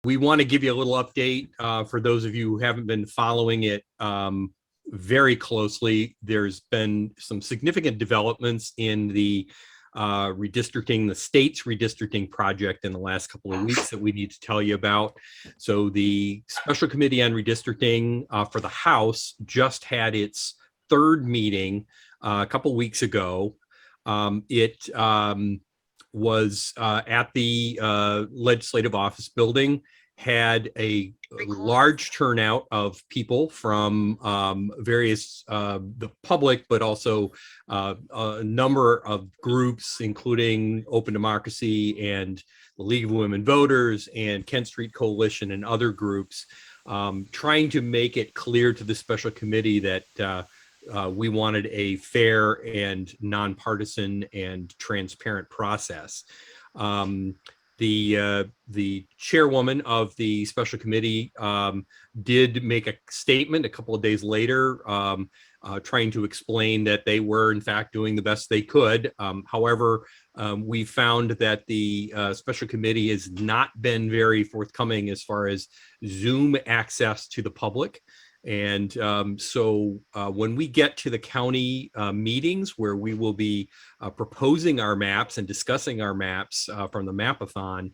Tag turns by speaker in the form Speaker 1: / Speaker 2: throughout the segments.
Speaker 1: We want to give you a little update for those of you who haven't been following it very closely. There's been some significant developments in the redistricting, the state's redistricting project in the last couple of weeks that we need to tell you about. So the Special Committee on Redistricting for the House just had its third meeting a couple weeks ago. It was at the Legislative Office Building, had a large turnout of people from various, the public, but also a number of groups, including Open Democracy and the League of Women Voters and Kent Street Coalition and other groups, trying to make it clear to the special committee that we wanted a fair and nonpartisan and transparent process. The chairwoman of the special committee did make a statement a couple of days later, trying to explain that they were in fact doing the best they could. However, we found that the special committee has not been very forthcoming as far as Zoom access to the public. And so when we get to the county meetings where we will be proposing our maps and discussing our maps from the Map-a-Thon,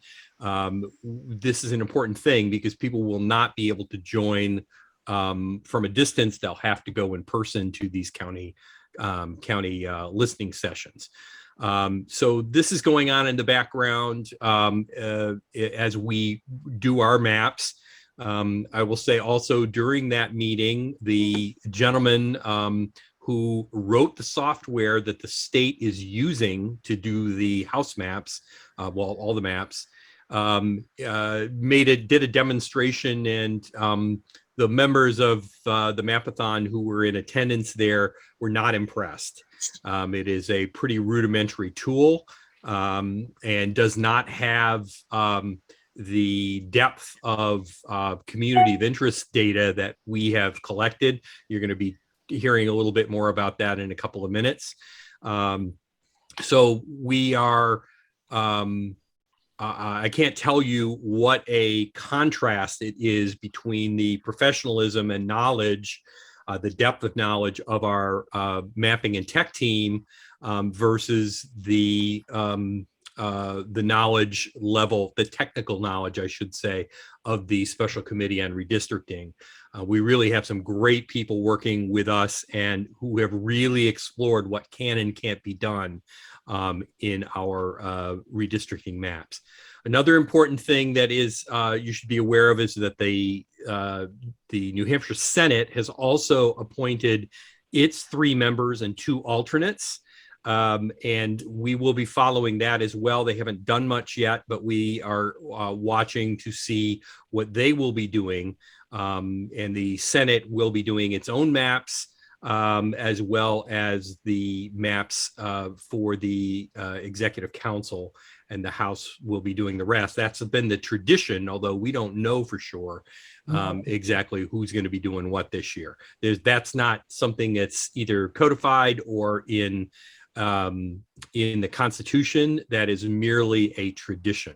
Speaker 1: this is an important thing because people will not be able to join from a distance. They'll have to go in person to these county listening sessions. So this is going on in the background as we do our maps. I will say also during that meeting, the gentleman who wrote the software that the state is using to do the house maps, well, all the maps, did a demonstration, and the members of the Map-a-Thon who were in attendance there were not impressed. It is a pretty rudimentary tool and does not have the depth of community of interest data that we have collected. You're going to be hearing a little bit more about that in a couple of minutes. So we are, I can't tell you what a contrast it is between the professionalism and knowledge, the depth of knowledge of our mapping and tech team versus the knowledge level, the technical knowledge, I should say, of the Special Committee on Redistricting. We really have some great people working with us and who have really explored what can and can't be done in our redistricting maps. Another important thing that is you should be aware of is that the New Hampshire Senate has also appointed its 3 members and 2 alternates. And we will be following that as well. They haven't done much yet, but we are watching to see what they will be doing. And the Senate will be doing its own maps, as well as the maps for the Executive Council, and the House will be doing the rest. That's been the tradition, although we don't know for sure exactly who's going to be doing what this year. That's not something that's either codified or in the Constitution. That is merely a tradition.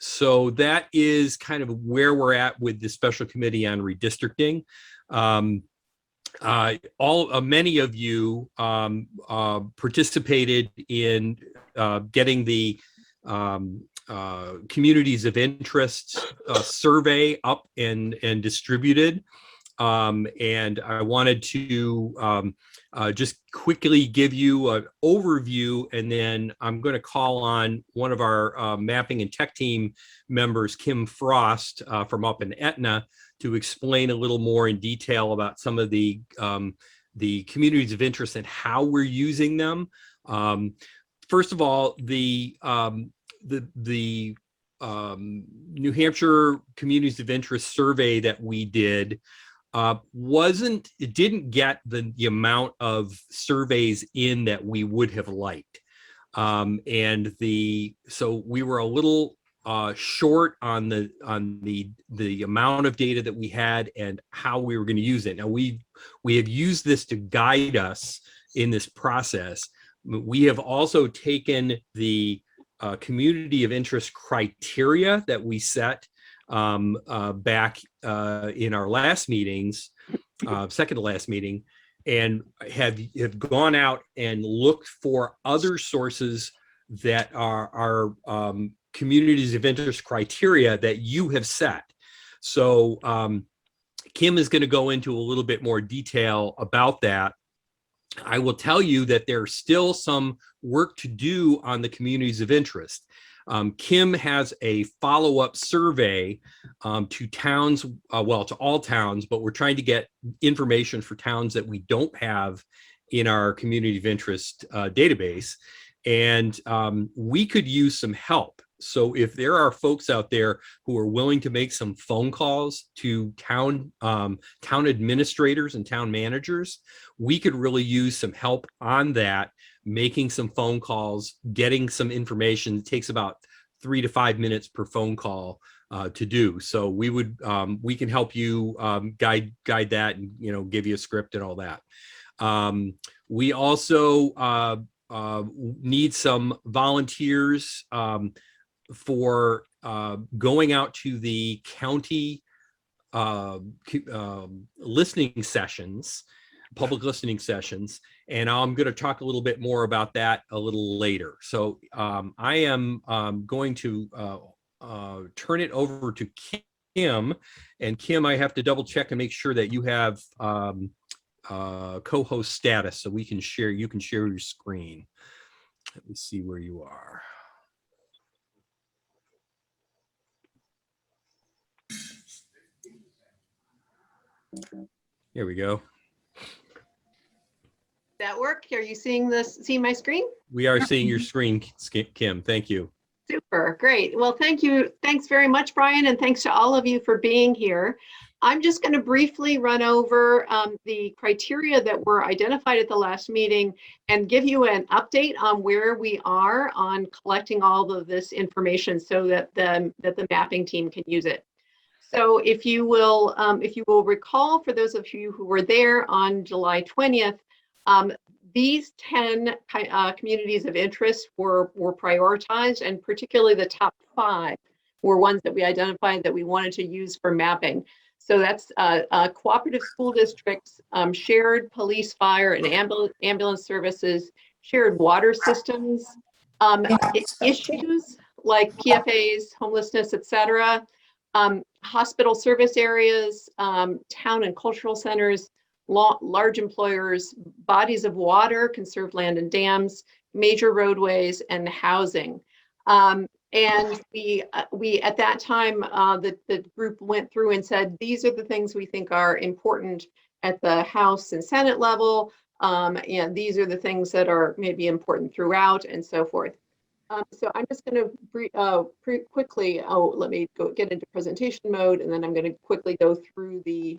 Speaker 1: So that is kind of where we're at with the Special Committee on Redistricting. Many of you participated in getting the communities of interest survey up and distributed. And I wanted to just quickly give you an overview, and then I'm going to call on one of our mapping and tech team members, Kim Frost, from up in Etna, to explain a little more in detail about some of the communities of interest and how we're using them. First of all, the New Hampshire Communities of Interest survey that we did it didn't get the amount of surveys in that we would have liked. So we were a little short on the amount of data that we had and how we were going to use it. Now we have used this to guide us in this process. We have also taken the community of interest criteria that we set back in our last meetings, second to last meeting, and have gone out and looked for other sources that are communities of interest criteria that you have set. So Kim is going to go into a little bit more detail about that. I will tell you that there's still some work to do on the communities of interest. Kim has a follow-up survey to towns, well, to all towns, but we're trying to get information for towns that we don't have in our community of interest database. And we could use some help. So if there are folks out there who are willing to make some phone calls to town administrators and town managers, we could really use some help on that, making some phone calls, getting some information. It takes about 3 to 5 minutes per phone call to do. So we would we can help you guide that, and give you a script and all that. We also need some volunteers for going out to the county listening sessions, public listening sessions, and I'm going to talk a little bit more about that a little later. So I am going to turn it over to Kim, and Kim, I have to double check and make sure that you have co-host status so we can share. You can share your screen. Let me see where you are. Here we go.
Speaker 2: That work? Are you seeing my screen?
Speaker 1: We are seeing your screen, Kim. Thank you.
Speaker 2: Super, great. Well, thank you. Thanks very much, Brian, and thanks to all of you for being here. I'm just going to briefly run over the criteria that were identified at the last meeting and give you an update on where we are on collecting all of this information so that the mapping team can use it. So if you will recall, for those of you who were there on July 20th, these 10 communities of interest were prioritized, and particularly the top 5 were ones that we identified that we wanted to use for mapping. So that's cooperative school districts, shared police, fire, and ambulance services, shared water systems, issues like PFAs, homelessness, etc., hospital service areas, town and cultural centers, large employers, bodies of water, conserved land and dams, major roadways, and housing. And we at that time, the group went through and said, these are the things we think are important at the House and Senate level. And these are the things that are maybe important throughout, and so forth. So I'm just going to quickly, let me go get into presentation mode, and then I'm going to quickly go through the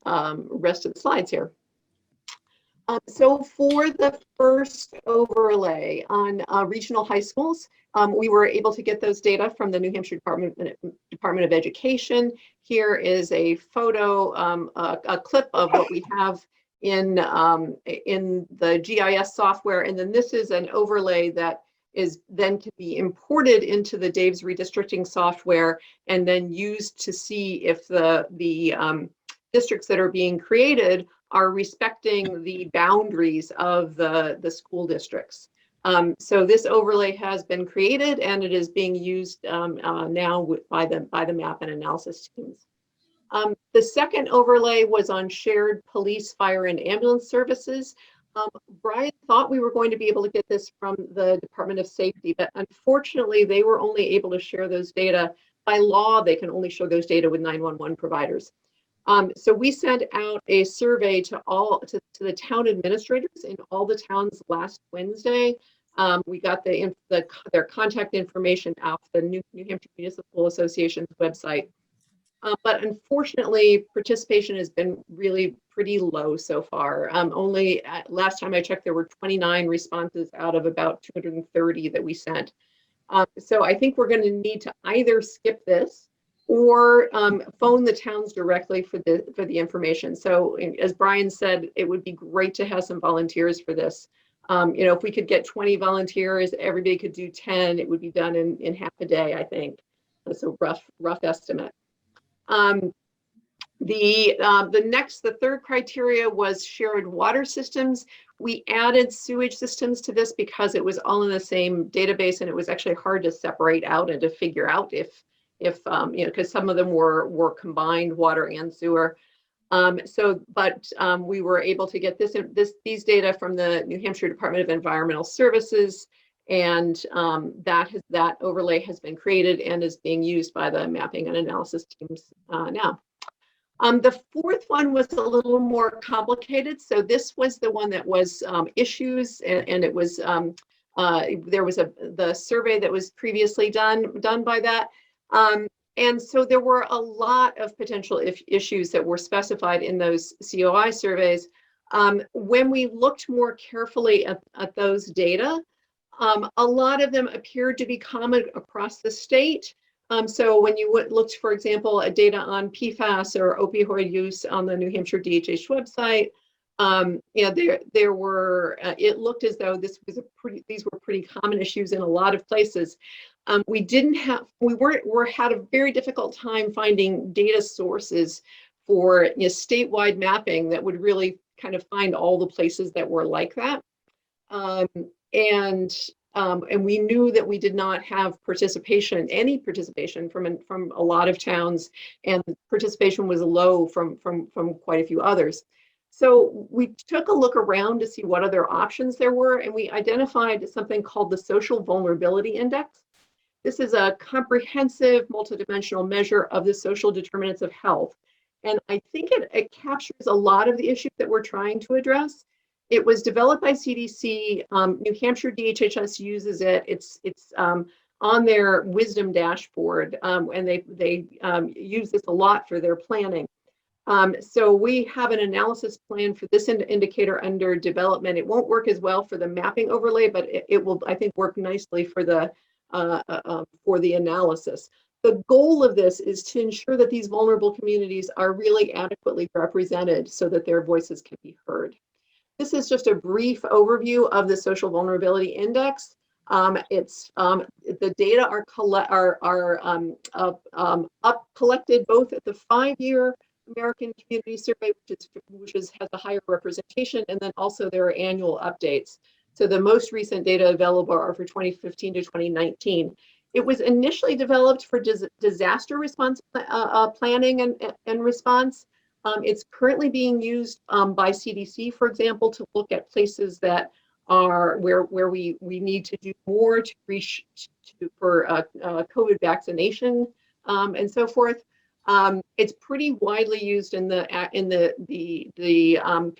Speaker 2: rest of the slides here. So for the first overlay on regional high schools, we were able to get those data from the New Hampshire Department of Education. Here is a photo, a clip of what we have in the GIS software, and then this is an overlay that is then to be imported into the Dave's redistricting software and then used to see if the districts that are being created are respecting the boundaries of the school districts. So this overlay has been created and it is being used now by the map and analysis teams. The second overlay was on shared police, fire, and ambulance services. Brian thought we were going to be able to get this from the Department of Safety, but unfortunately they were only able to share those data. By law, they can only show those data with 911 providers. So we sent out a survey to the town administrators in all the towns last Wednesday. We got their contact information off the New Hampshire Municipal Association's website. But unfortunately, participation has been really pretty low so far. Last time I checked, there were 29 responses out of about 230 that we sent. So I think we're going to need to either skip this or phone the towns directly for the information. So as Brian said, it would be great to have some volunteers for this. If we could get 20 volunteers, everybody could do 10, it would be done in half a day, I think. That's a rough estimate. The third criteria was shared water systems. We added sewage systems to this because it was all in the same database, and it was actually hard to separate out and to figure out if because some of them were combined water and sewer. We were able to get these data from the New Hampshire Department of Environmental Services, and that overlay has been created and is being used by the mapping and analysis teams now. The fourth one was a little more complicated. So this was the one that was issues, and it was there was the survey that was previously done by that. And so there were a lot of potential issues that were specified in those COI surveys. When we looked more carefully at those data, a lot of them appeared to be common across the state. So when you looked, for example, at data on PFAS or opioid use on the New Hampshire DHH website, there were. It looked as though these were pretty common issues in a lot of places. We had a very difficult time finding data sources for statewide mapping that would really kind of find all the places that were like that. And we knew that we did not have any participation from a lot of towns, and participation was low from quite a few others. So we took a look around to see what other options there were, and we identified something called the Social Vulnerability Index. This is a comprehensive multidimensional measure of the social determinants of health. And I think it captures a lot of the issues that we're trying to address. It was developed by CDC. New Hampshire DHHS uses it. It's on their wisdom dashboard, and they use this a lot for their planning. So we have an analysis plan for this indicator under development. It won't work as well for the mapping overlay, but it will, I think, work nicely for the analysis. The goal of this is to ensure that these vulnerable communities are really adequately represented so that their voices can be heard. This is just a brief overview of the Social Vulnerability Index. The data are collected both at the 5-year American Community Survey, which has a higher representation, and then also there are annual updates. So the most recent data available are for 2015 to 2019. It was initially developed for disaster response planning and response. It's currently being used by CDC, for example, to look at places that are where we need to do more to reach for COVID vaccination and so forth. It's pretty widely used in the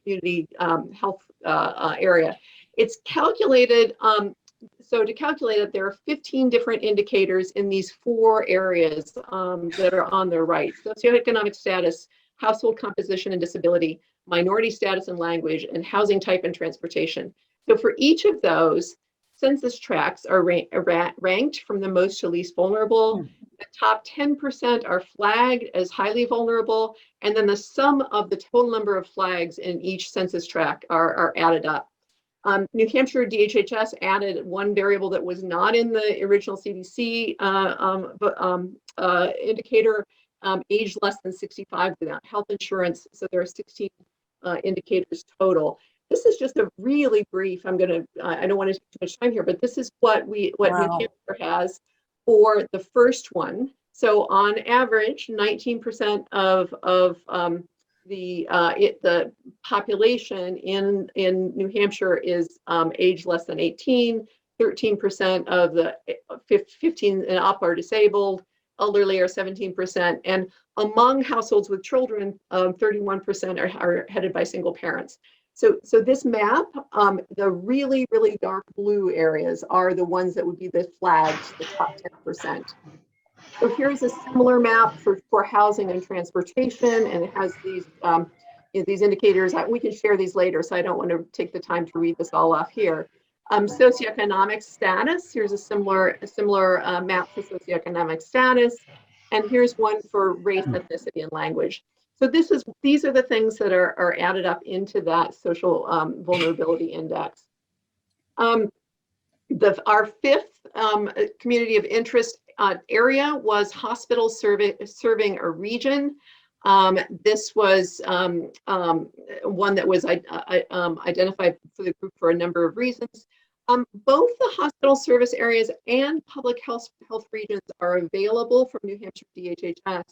Speaker 2: community health area. It's calculated. So to calculate it, there are 15 different indicators in these 4 areas that are on the right: socioeconomic status, household composition and disability, minority status and language, and housing type and transportation. So for each of those, census tracts are ranked from the most to least vulnerable. The top 10% are flagged as highly vulnerable, and then the sum of the total number of flags in each census tract are added up. New Hampshire DHHS added one variable that was not in the original CDC indicator: age less than 65 without health insurance. So there are 16 indicators total. This is just a really brief. I don't want to take too much time here, but this is what New Hampshire has for the first one. So on average, 19% of the population in New Hampshire is age less than 18. 13% of the 15 and up are disabled. Elderly are 17%, and among households with children, 31% are headed by single parents. So this map, the really, really dark blue areas are the ones that would be the flags, the top 10%. So here's a similar map for housing and transportation, and it has these indicators. We can share these later, so I don't want to take the time to read this all off here. Socioeconomic status, here's a similar map for socioeconomic status, and here's one for race, ethnicity, and language. So these are the things that are added up into that social vulnerability index. Our fifth community of interest area was hospital serving a region. This was one that was identified for the group for a number of reasons. Both the hospital service areas and public health regions are available from New Hampshire DHHS.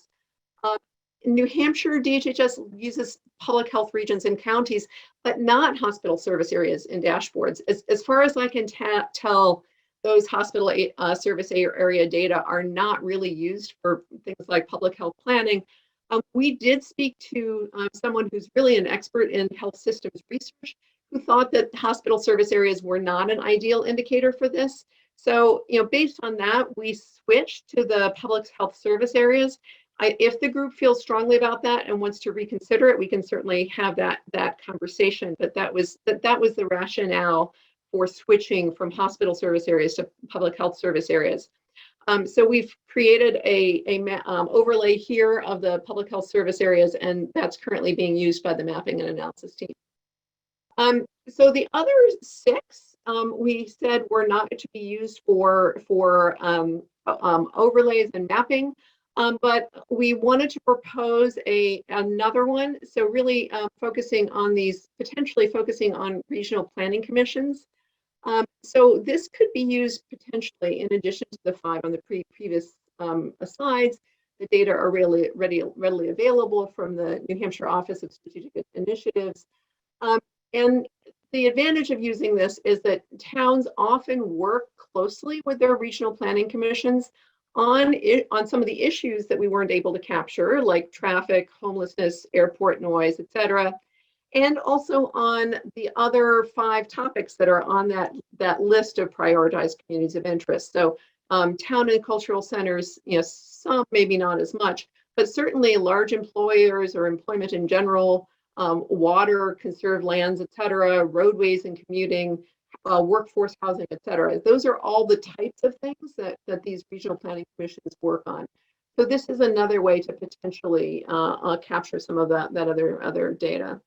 Speaker 2: New Hampshire DHHS uses public health regions and counties, but not hospital service areas in dashboards. As far as I can tell, those hospital service area data are not really used for things like public health planning. We did speak to someone who's really an expert in health systems research, who thought that hospital service areas were not an ideal indicator for this. So, based on that, we switched to the public health service areas. If the group feels strongly about that and wants to reconsider it, we can certainly have that conversation. But that was the rationale for switching from hospital service areas to public health service areas. So we've created a overlay here of the public health service areas, and that's currently being used by the mapping and analysis team. So the other six we said were not to be used for overlays and mapping. But we wanted to propose another one. So really potentially focusing on regional planning commissions. So this could be used potentially in addition to the 5 on the previous slides. The data are really readily available from the New Hampshire Office of Strategic Initiatives. And the advantage of using this is that towns often work closely with their regional planning commissions on some of the issues that we weren't able to capture, like traffic, homelessness, airport noise, et cetera, and also on the other 5 topics that are on that list of prioritized communities of interest. So town and cultural centers, some maybe not as much, but certainly large employers or employment in general, water, conserved lands, et cetera, roadways and commuting, workforce housing, et cetera. Those are all the types of things that these regional planning commissions work on. So this is another way to potentially capture some of that other data.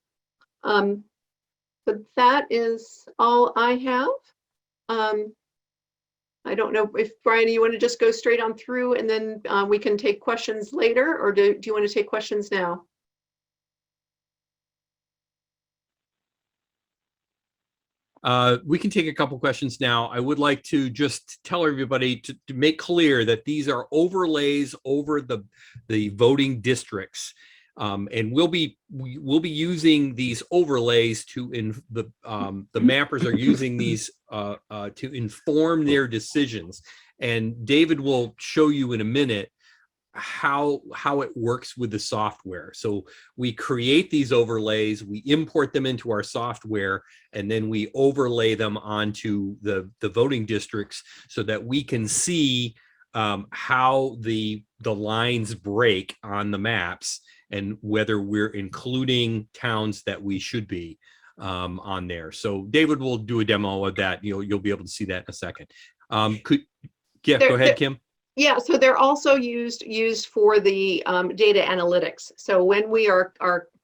Speaker 2: But that is all I have. I don't know if, Brian, you want to just go straight on through and then we can take questions later, or do you want to take questions now?
Speaker 1: We can take a couple questions now. I would like to just tell everybody to make clear that these are overlays over the voting districts. And we'll be using these overlays the mappers are using these to inform their decisions. And David will show you in a minute how it works with the software. So we create these overlays, we import them into our software, and then we overlay them onto the voting districts so that we can see how the lines break on the maps and whether we're including towns that we should be on there. So David will do a demo of that. You'll be able to see that in a second. Go ahead, Kim.
Speaker 2: Yeah, so they're also used for the data analytics. So when we are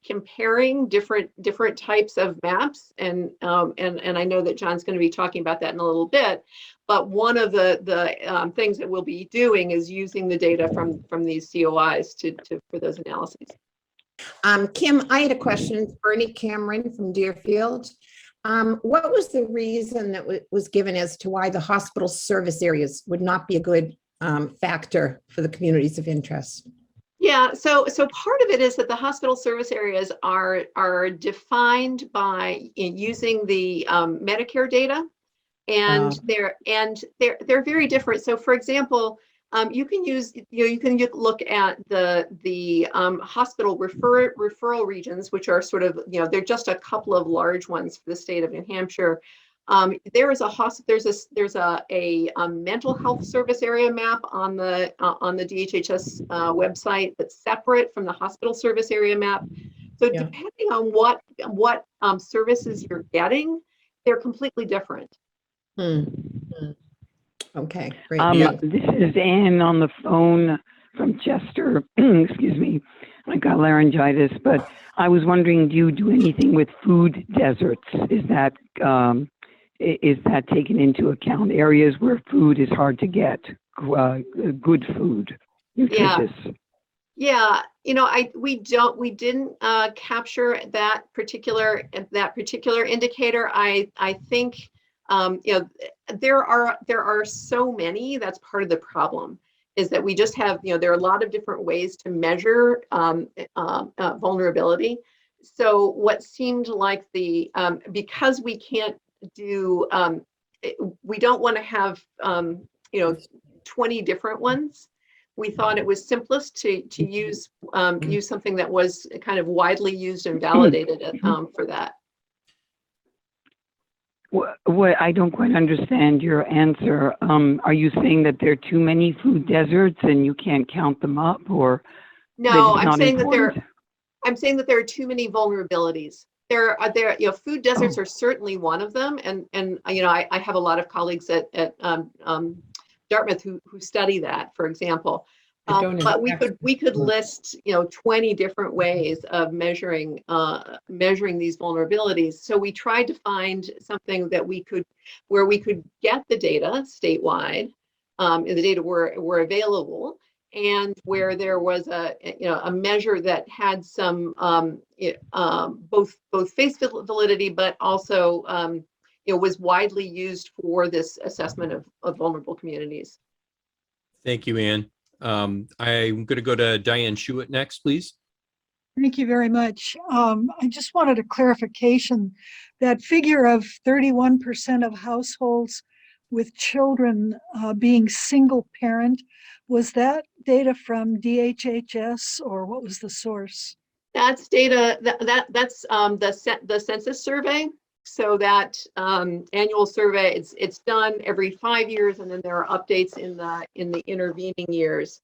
Speaker 2: comparing different types of maps, and I know that John's going to be talking about that in a little bit, but one of the things that we'll be doing is using the data from these COIs for those analyses.
Speaker 3: Kim, I had a question. Bernie Cameron from Deerfield. What was the reason that was given as to why the hospital service areas would not be a good factor for the communities of interest?
Speaker 2: Yeah, so part of it is that the hospital service areas are defined by using the Medicare data, and they're very different. So, for example, you can look at the hospital referral regions, which are sort of they're just a couple of large ones for the state of New Hampshire. There's a mental health service area map on the DHHS website that's separate from the hospital service area map. So depending on what services you're getting, they're completely different.
Speaker 3: Okay, great.
Speaker 4: This is Ann on the phone from Chester. Excuse me, I got laryngitis, but I was wondering, do you do anything with food deserts? is that taken into account? Areas where food is hard to get, good food, nutritious.
Speaker 2: Yeah, you know, we didn't capture that particular indicator. I think you know, there are so many. That's part of the problem, is that we just have, you know, there are a lot of different ways to measure vulnerability. So what seemed like because we can't do we don't want to have you know, 20 different ones. We thought it was simplest to use use something that was kind of widely used and validated for that.
Speaker 4: What I don't quite understand your answer. Are you saying that there are too many food deserts and you can't count them up, or
Speaker 2: No,
Speaker 4: I'm saying
Speaker 2: that there are too many vulnerabilities. There, you know, food deserts are certainly one of them, and you know, I have a lot of colleagues at Dartmouth who study that, for example. But we could list, you know, 20 different ways of measuring these vulnerabilities. So we tried to find something that where we could get the data statewide, and the data were available, and where there was a measure that had some both face validity, but also you know, was widely used for this assessment of vulnerable communities.
Speaker 1: Thank you, Ann. I'm going to go to Diane Schuett next, please.
Speaker 5: Thank you very much. I just wanted a clarification. That figure of 31% of households with children being single parent, was that data from DHHS, or what was the source?
Speaker 2: That's data that's the census survey. So that annual survey, it's done every 5 years, and then there are updates in the intervening years.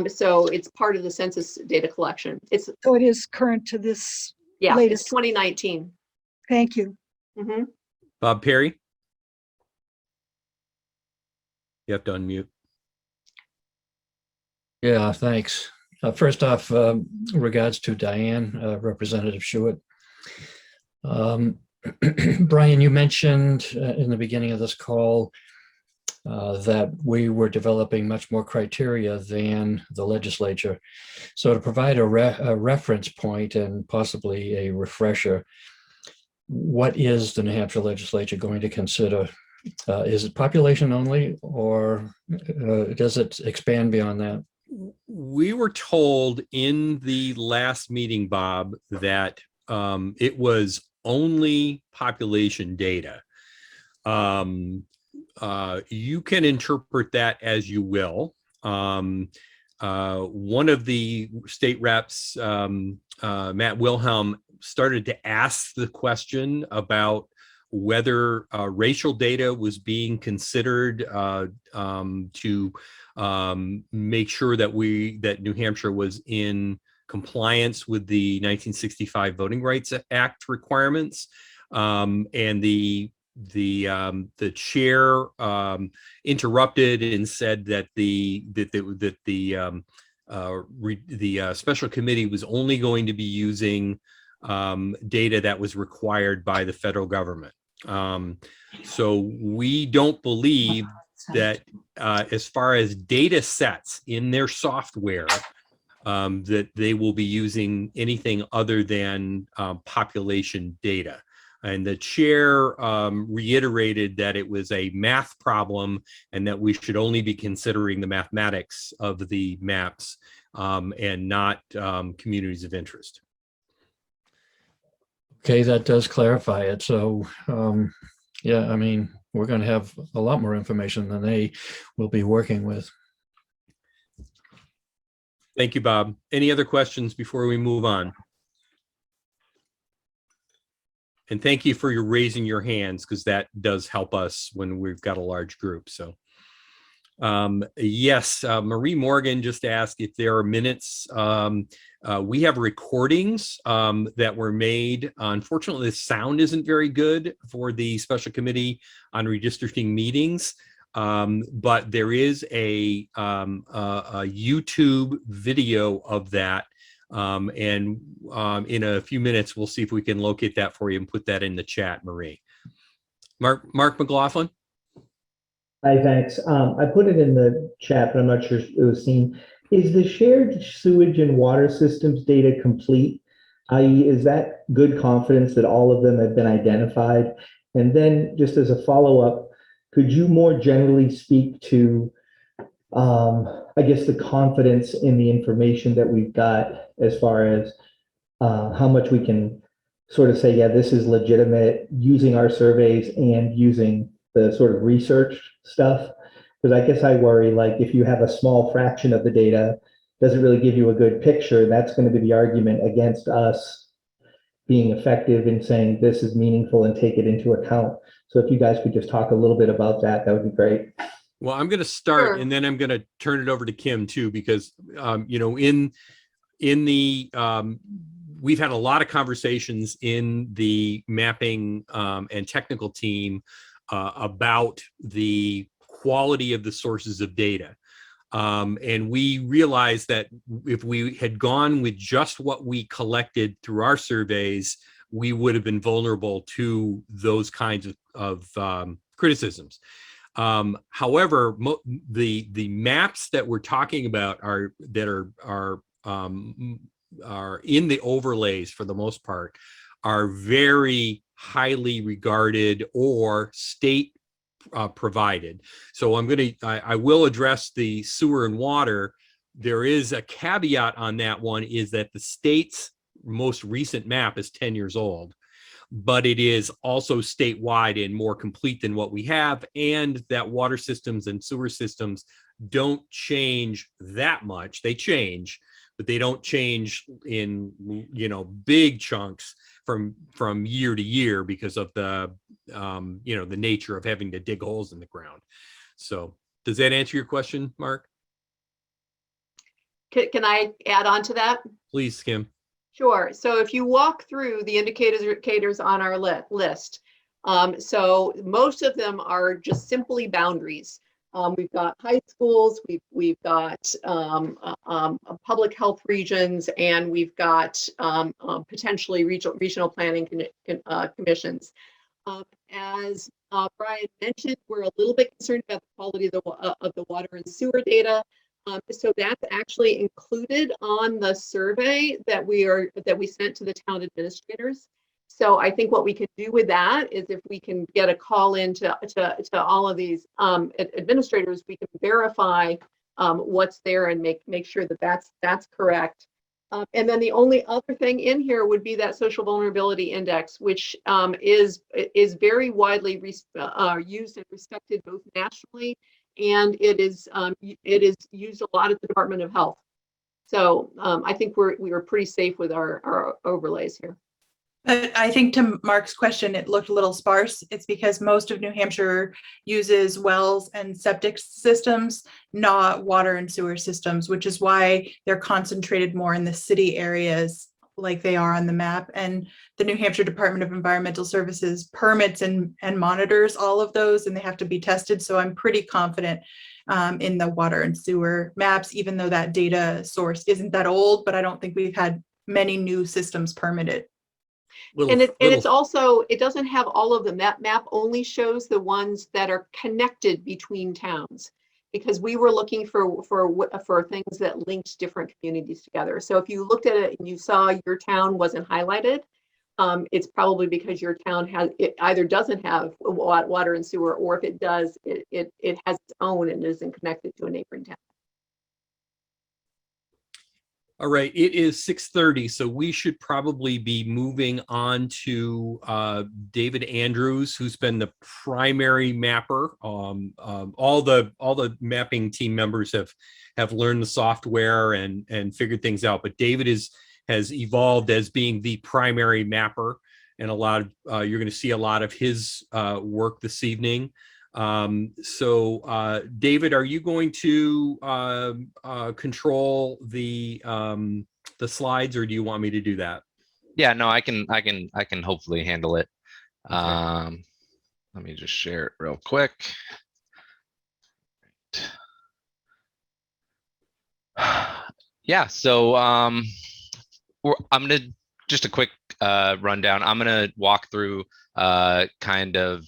Speaker 2: So it's part of the census data collection.
Speaker 5: So it is current to this.
Speaker 2: Yeah,
Speaker 5: latest.
Speaker 2: It's 2019.
Speaker 5: Thank you.
Speaker 2: Mm-hmm.
Speaker 1: Bob Perry. You have to unmute.
Speaker 6: Yeah, thanks. First off, regards to Diane, Representative Schuett. Brian, you mentioned in the beginning of this call that we were developing much more criteria than the legislature. So to provide a reference point and possibly a refresher, what is the New Hampshire legislature going to consider? Is it population only, or does it expand beyond that?
Speaker 1: We were told in the last meeting, Bob, that it was only population data. You can interpret that as you will. One of the state reps, Matt Wilhelm, started to ask the question about whether racial data was being considered to make sure that New Hampshire was in compliance with the 1965 Voting Rights Act requirements, and the chair interrupted and said that the special committee was only going to be using data that was required by the federal government. So we don't believe that as far as data sets in their software, that they will be using anything other than population data. And the chair reiterated that it was a math problem and that we should only be considering the mathematics of the maps and not communities of interest.
Speaker 6: Okay, that does clarify it. So, yeah, I mean, we're going to have a lot more information than they will be working with.
Speaker 1: Thank you, Bob. Any other questions before we move on? And thank you for your raising your hands, because that does help us when we've got a large group. So yes, Marie Morgan just asked if there are minutes. We have recordings that were made. Unfortunately, the sound isn't very good for the special committee on redistricting meetings. But there is a YouTube video of that. And in a few minutes, we'll see if we can locate that for you and put that in the chat, Marie. Mark McLaughlin.
Speaker 7: Hi, thanks. I put it in the chat, but I'm not sure it was seen. Is the shared sewage and water systems data complete? I.e., is that good confidence that all of them have been identified? And then just as a follow-up, could you more generally speak to, I guess, the confidence in the information that we've got as far as how much we can sort of say, yeah, this is legitimate using our surveys and using the sort of research stuff? Because I guess I worry, like, if you have a small fraction of the data, doesn't really give you a good picture. That's going to be the argument against us being effective in saying this is meaningful and take it into account. So if you guys could just talk a little bit about that, that would be great.
Speaker 1: Well, I'm going to start
Speaker 2: Sure.
Speaker 1: and then I'm going to turn it over to Kim too, because, you know, in the, we've had a lot of conversations in the mapping and technical team about the quality of the sources of data. And we realized that if we had gone with just what we collected through our surveys, we would have been vulnerable to those kinds of criticisms. However, the maps that we're talking about are in the overlays for the most part are very highly regarded or state provided. So I will address the sewer and water. There is a caveat on that one, is that the state's most recent map is 10 years old, but it is also statewide and more complete than what we have. And that water systems and sewer systems don't change that much. They change, but they don't change in, you know, big chunks from year to year because of the, you know, the nature of having to dig holes in the ground. So does that answer your question, Mark?
Speaker 2: Can I add on to that?
Speaker 1: Please, Kim.
Speaker 2: Sure. So if you walk through the indicators on our list, so most of them are just simply boundaries. We've got high schools, we've got public health regions, and we've got potentially regional planning commissions. As Brian mentioned, we're a little bit concerned about the quality of the water and sewer data. So that's actually included on the survey that we sent to the town administrators. So I think what we could do with that is, if we can get a call in to all of these administrators, we can verify what's there and make sure that that's correct. And then the only other thing in here would be that social vulnerability index, which is very widely used and respected both nationally, and it is used a lot at the Department of Health. So I think we were pretty safe with our overlays here.
Speaker 8: But I think, to Mark's question, it looked a little sparse. It's because most of New Hampshire uses wells and septic systems, not water and sewer systems, which is why they're concentrated more in the city areas like they are on the map. And the New Hampshire Department of Environmental Services permits and monitors all of those, and they have to be tested. So I'm pretty confident in the water and sewer maps, even though that data source isn't that old, but I don't think we've had many new systems permitted.
Speaker 2: It's also, it doesn't have all of them. That map only shows the ones that are connected between towns, because we were looking for things that linked different communities together. So if you looked at it and you saw your town wasn't highlighted, it's probably because your town either doesn't have water and sewer, or if it does, it has its own and isn't connected to a neighboring town.
Speaker 1: All right, it is 6:30, so we should probably be moving on to David Andrews, who's been the primary mapper. All the mapping team members have learned the software and figured things out, but David has evolved as being the primary mapper, and you're going to see a lot of his work this evening. So David, are you going to control the slides, or do you want me to do that?
Speaker 9: Yeah, no, I can hopefully handle it.
Speaker 1: Okay.
Speaker 9: Let me just share it real quick. Yeah, so I'm gonna just a quick rundown. I'm gonna walk through kind of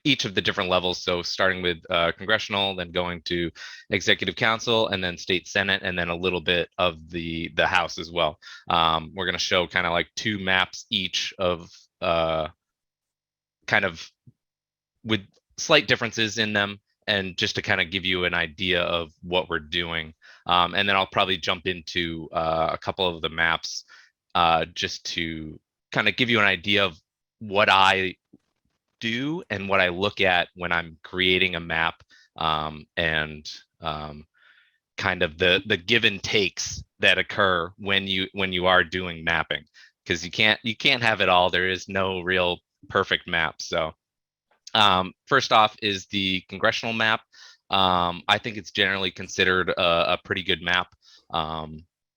Speaker 9: each of the different levels. So starting with congressional, then going to executive council, and then state senate, and then a little bit of the House as well. We're going to show kind of like 2 maps each of kind of with slight differences in them, and just to kind of give you an idea of what we're doing. And then I'll probably jump into a couple of the maps just to kind of give you an idea of what I do and what I look at when I'm creating a map, and kind of the give and takes that occur when you are doing mapping, because you can't have it all. There is no real perfect map. So first off is the congressional map. I think it's generally considered a pretty good map.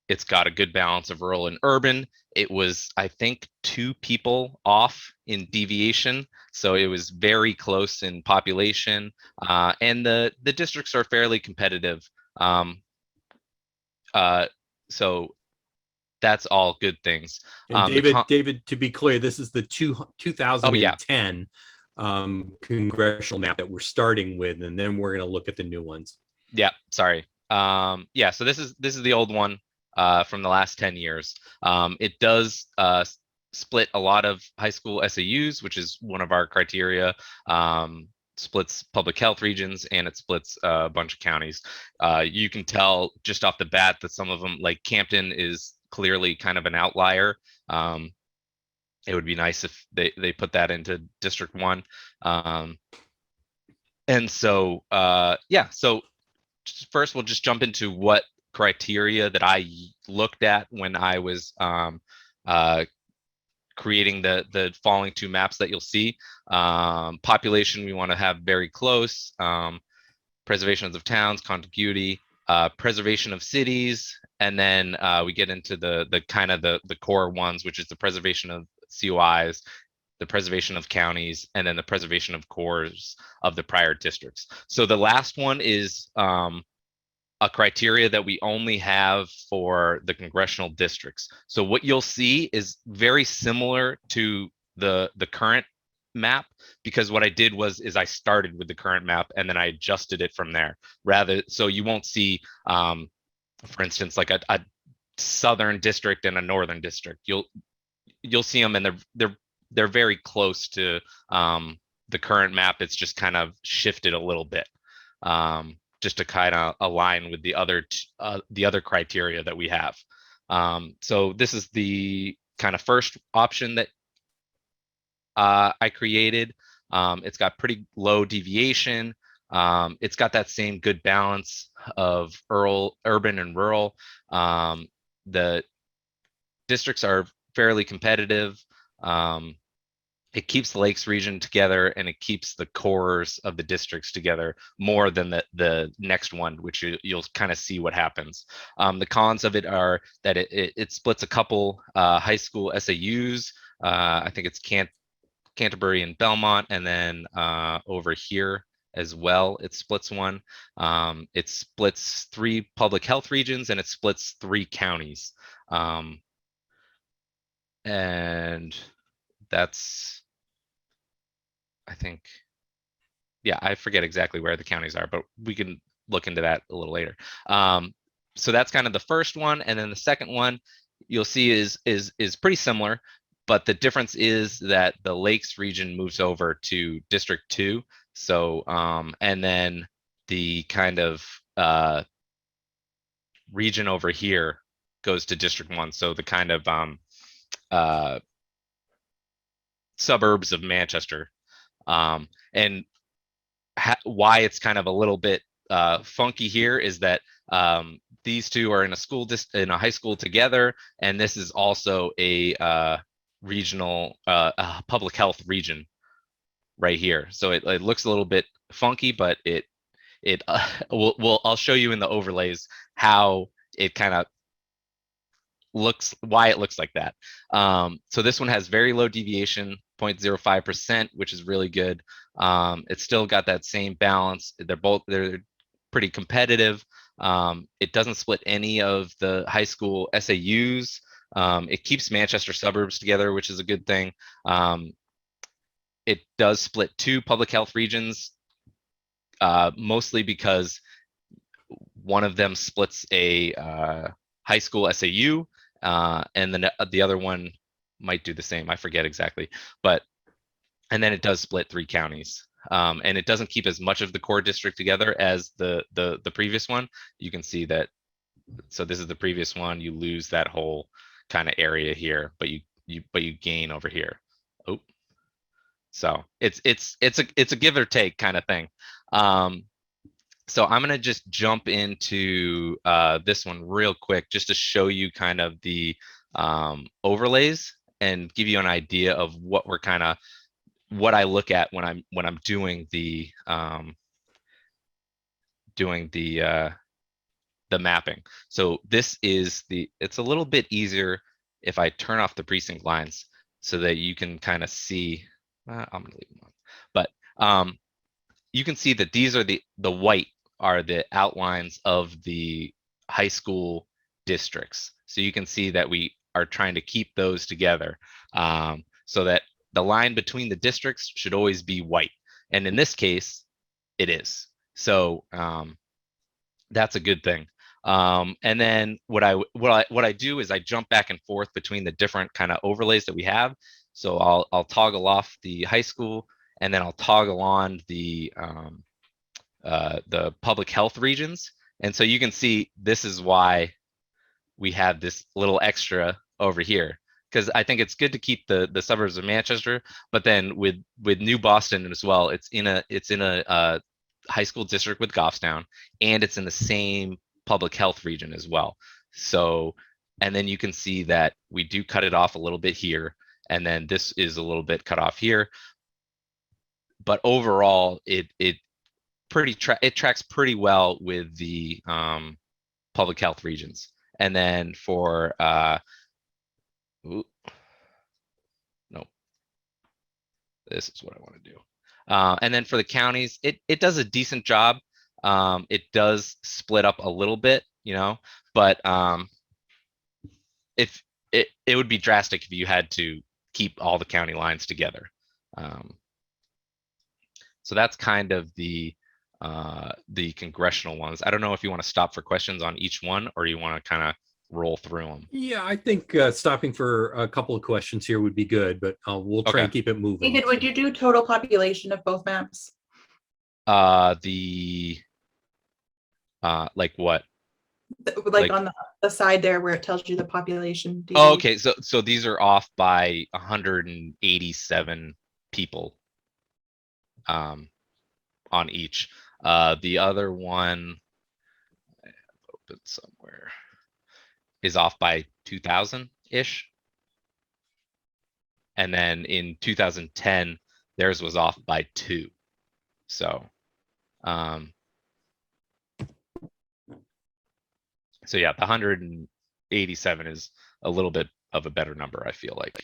Speaker 9: It's got a good balance of rural and urban. It was, I think, 2 people off in deviation, so it was very close in population, and the districts are fairly competitive. So that's all good things.
Speaker 1: And David, to be clear, this is the 2010 congressional map that we're starting with, and then we're going to look at the new ones.
Speaker 9: Yeah, sorry. Yeah, so this is the old one from the last 10 years. It does split a lot of high school SAUs, which is one of our criteria. Splits public health regions, and it splits a bunch of counties. You can tell just off the bat that some of them, like Campton, is clearly kind of an outlier. It would be nice if they put that into District 1. And so, yeah, so first we'll just jump into what criteria that I looked at when I was creating the following 2 maps that you'll see. Population, we want to have very close. Preservation of towns, contiguity, preservation of cities, and then we get into the kind of the core ones, which is the preservation of COIs, the preservation of counties, and then the preservation of cores of the prior districts. So the last one is a criteria that we only have for the congressional districts. So what you'll see is very similar to the current map, because what I did is I started with the current map and then I adjusted it from there. So you won't see, for instance, like a southern district and a northern district. You'll see them, and they're very close to the current map. It's just kind of shifted a little bit, just to kind of align with the other criteria that we have. So this is the kind of first option that I created. It's got pretty low deviation. It's got that same good balance of urban and rural. The districts are fairly competitive. It keeps the Lakes region together, and it keeps the cores of the districts together more than the next one, which you'll kind of see what happens. The cons of it are that it splits a couple high school SAUs. I think it's Canterbury and Belmont, and then over here as well, it splits one. It splits 3 public health regions, and it splits 3 counties. And that's, I think, yeah, I forget exactly where the counties are, but we can look into that a little later. So that's kind of the first one, and then the second one you'll see is pretty similar, but the difference is that the Lakes region moves over to District 2. So and then the kind of region over here goes to District 1. So the kind of suburbs of Manchester, and why it's kind of a little bit funky here is that these 2 are in a high school together, and this is also a regional public health region right here. So it looks a little bit funky, but I'll show you in the overlays how it kind of why it looks like that. So this one has very low deviation, 0.05%, which is really good. It's still got that same balance. They're pretty competitive. It doesn't split any of the high school SAUs. It keeps Manchester suburbs together, which is a good thing. it does split 2 public health regions, mostly because one of them splits a high school SAU, and then the other one might do the same. I forget exactly, but and then it does split 3 counties, and it doesn't keep as much of the core district together as the previous one. You can see that. So this is the previous one. You lose that whole kind of area here, but you gain over here. Oh, so it's a give or take kind of thing. So I'm gonna just jump into this one real quick, just to show you kind of the overlays and give you an idea of what we're kind of what I look at when I'm doing the mapping. So this is it's a little bit easier if I turn off the precinct lines so that you can kind of see. I'm gonna leave them on, but you can see that these are the white are the outlines of the high school districts. So you can see that we are trying to keep those together, so that the line between the districts should always be white. And in this case, it is. So that's a good thing. And then what I do is I jump back and forth between the different kind of overlays that we have. So I'll toggle off the high school, and then I'll toggle on the public health regions. And so you can see this is why we have this little extra over here, because I think it's good to keep the suburbs of Manchester, but then with New Boston as well, it's in a high school district with Goffstown, and it's in the same public health region as well. So, and then you can see that we do cut it off a little bit here, and then this is a little bit cut off here. But overall, it tracks pretty well with the public health regions. And then for no, this is what I want to do. And then for the counties, it does a decent job. It does split up a little bit, but if it would be drastic if you had to keep all the county lines together. So that's kind of the congressional ones. I don't know if you want to stop for questions on each one, or you want to kind of roll through them.
Speaker 1: Yeah, I think stopping for a couple of questions here would be good, but we'll try and keep it moving.
Speaker 8: David, would you do total population of both maps?
Speaker 9: Like what?
Speaker 8: Like on the side there where it tells you the population.
Speaker 9: Oh, okay. So these are off by 187 people on each. The other one, open somewhere, is off by 2,000-ish. And then in 2010, theirs was off by 2. So, so yeah, the 187 is a little bit of a better number, I feel like.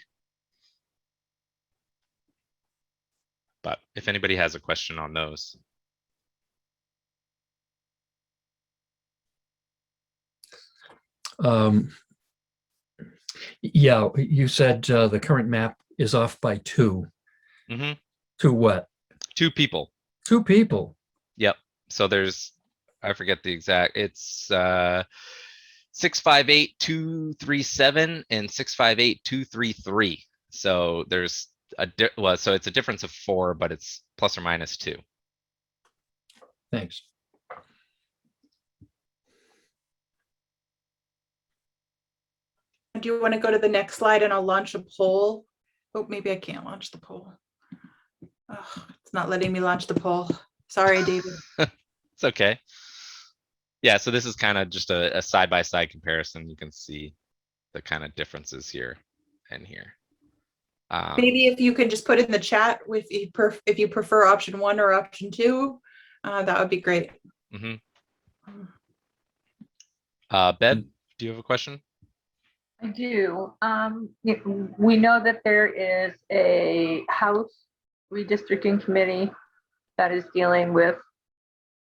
Speaker 9: But if anybody has a question on those.
Speaker 6: Yeah, you said the current map is off by 2.
Speaker 9: Mm-hmm.
Speaker 6: To what?
Speaker 9: 2 people.
Speaker 6: 2 people.
Speaker 9: Yep. So there's, I forget the exact, it's 658-237 and 658-233. So there's so it's a difference of 4, but it's plus or minus 2.
Speaker 6: Thanks.
Speaker 8: Do you want to go to the next slide and I'll launch a poll? Oh, maybe I can't launch the poll. Oh, it's not letting me launch the poll. Sorry, David.
Speaker 9: It's okay. Yeah, so this is kind of just a side-by-side comparison. You can see the kind of differences here and here.
Speaker 8: Maybe if you could just put in the chat if you prefer option 1 or option 2, that would be great.
Speaker 9: Mm-hmm. Beb, do you have a question?
Speaker 10: I do. We know that there is a House redistricting committee that is dealing with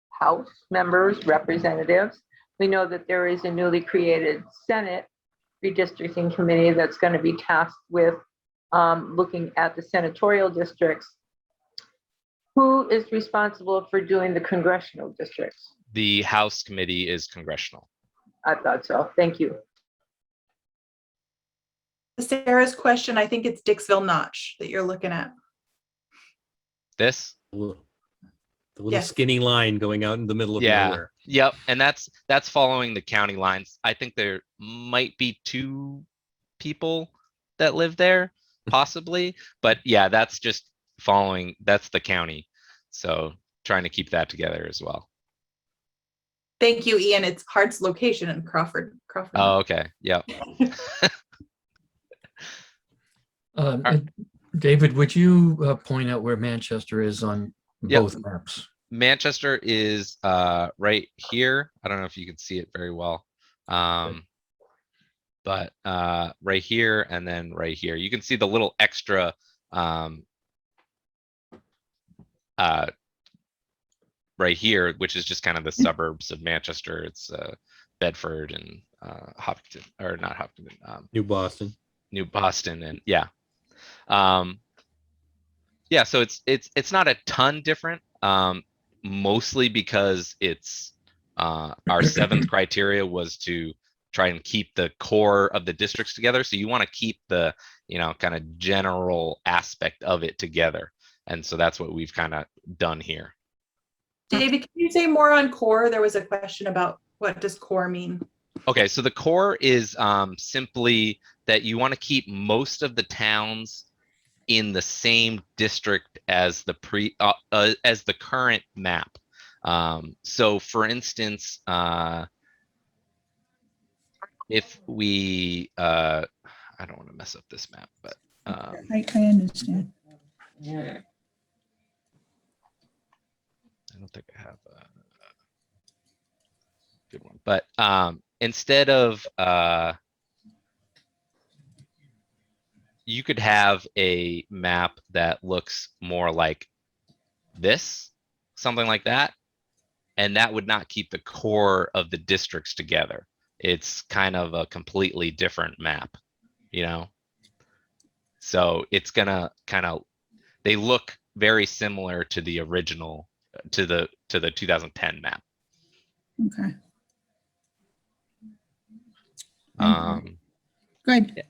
Speaker 10: House members, representatives. We know that there is a newly created Senate redistricting committee that's going to be tasked with looking at the senatorial districts Who is responsible for doing the congressional districts?
Speaker 9: The House committee is congressional.
Speaker 10: I thought so. Thank you.
Speaker 8: Sarah's question, I think it's Dixville Notch that you're looking at.
Speaker 9: This?
Speaker 1: The little
Speaker 8: Yes.
Speaker 1: skinny line going out in the middle of
Speaker 9: Yeah.
Speaker 1: nowhere.
Speaker 9: Yep. And that's following the county lines. I think there might be 2 people that live there, possibly. But yeah, that's just following, that's the county. So trying to keep that together as well.
Speaker 8: Thank you, Ian. It's Hart's location in Crawford.
Speaker 9: Oh, okay. Yep.
Speaker 6: David, would you point out where Manchester is on
Speaker 9: Yep.
Speaker 6: both maps?
Speaker 9: Manchester is right here. I don't know if you can see it very well. But right here and then right here. You can see the little extra right here, which is just kind of the suburbs of Manchester. It's Bedford and Hopkins, or not Hopkins,
Speaker 1: New Boston.
Speaker 9: New Boston, and yeah. Yeah, so it's not a ton different, mostly because it's our 7th criteria was to try and keep the core of the districts together. So you want to keep the, kind of general aspect of it together. And so that's what we've kind of done here.
Speaker 8: David, can you say more on core? There was a question about what does core mean?
Speaker 9: Okay, so the core is simply that you want to keep most of the towns in the same district as the current map. So for instance, if we, I don't want to mess up this map, but
Speaker 5: I understand.
Speaker 9: I don't think I have a good one, but instead of, you could have a map that looks more like this, something like that, and that would not keep the core of the districts together. It's kind of a completely different map, So it's gonna they look very similar to the original, to the 2010 map.
Speaker 5: Okay. Good.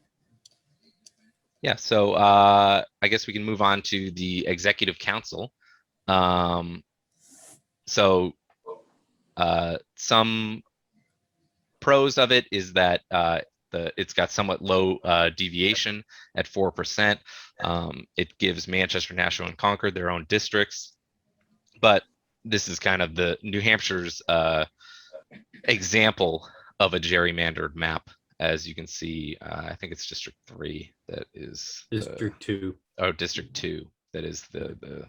Speaker 9: Yeah, so I guess we can move on to the executive council. So some pros of it is that it's got somewhat low deviation at 4%. It gives Manchester, Nashua, and Concord their own districts, but this is kind of the New Hampshire's example of a gerrymandered map. As you can see, I think it's District 3 that is
Speaker 1: District 2.
Speaker 9: Oh, District 2 that is the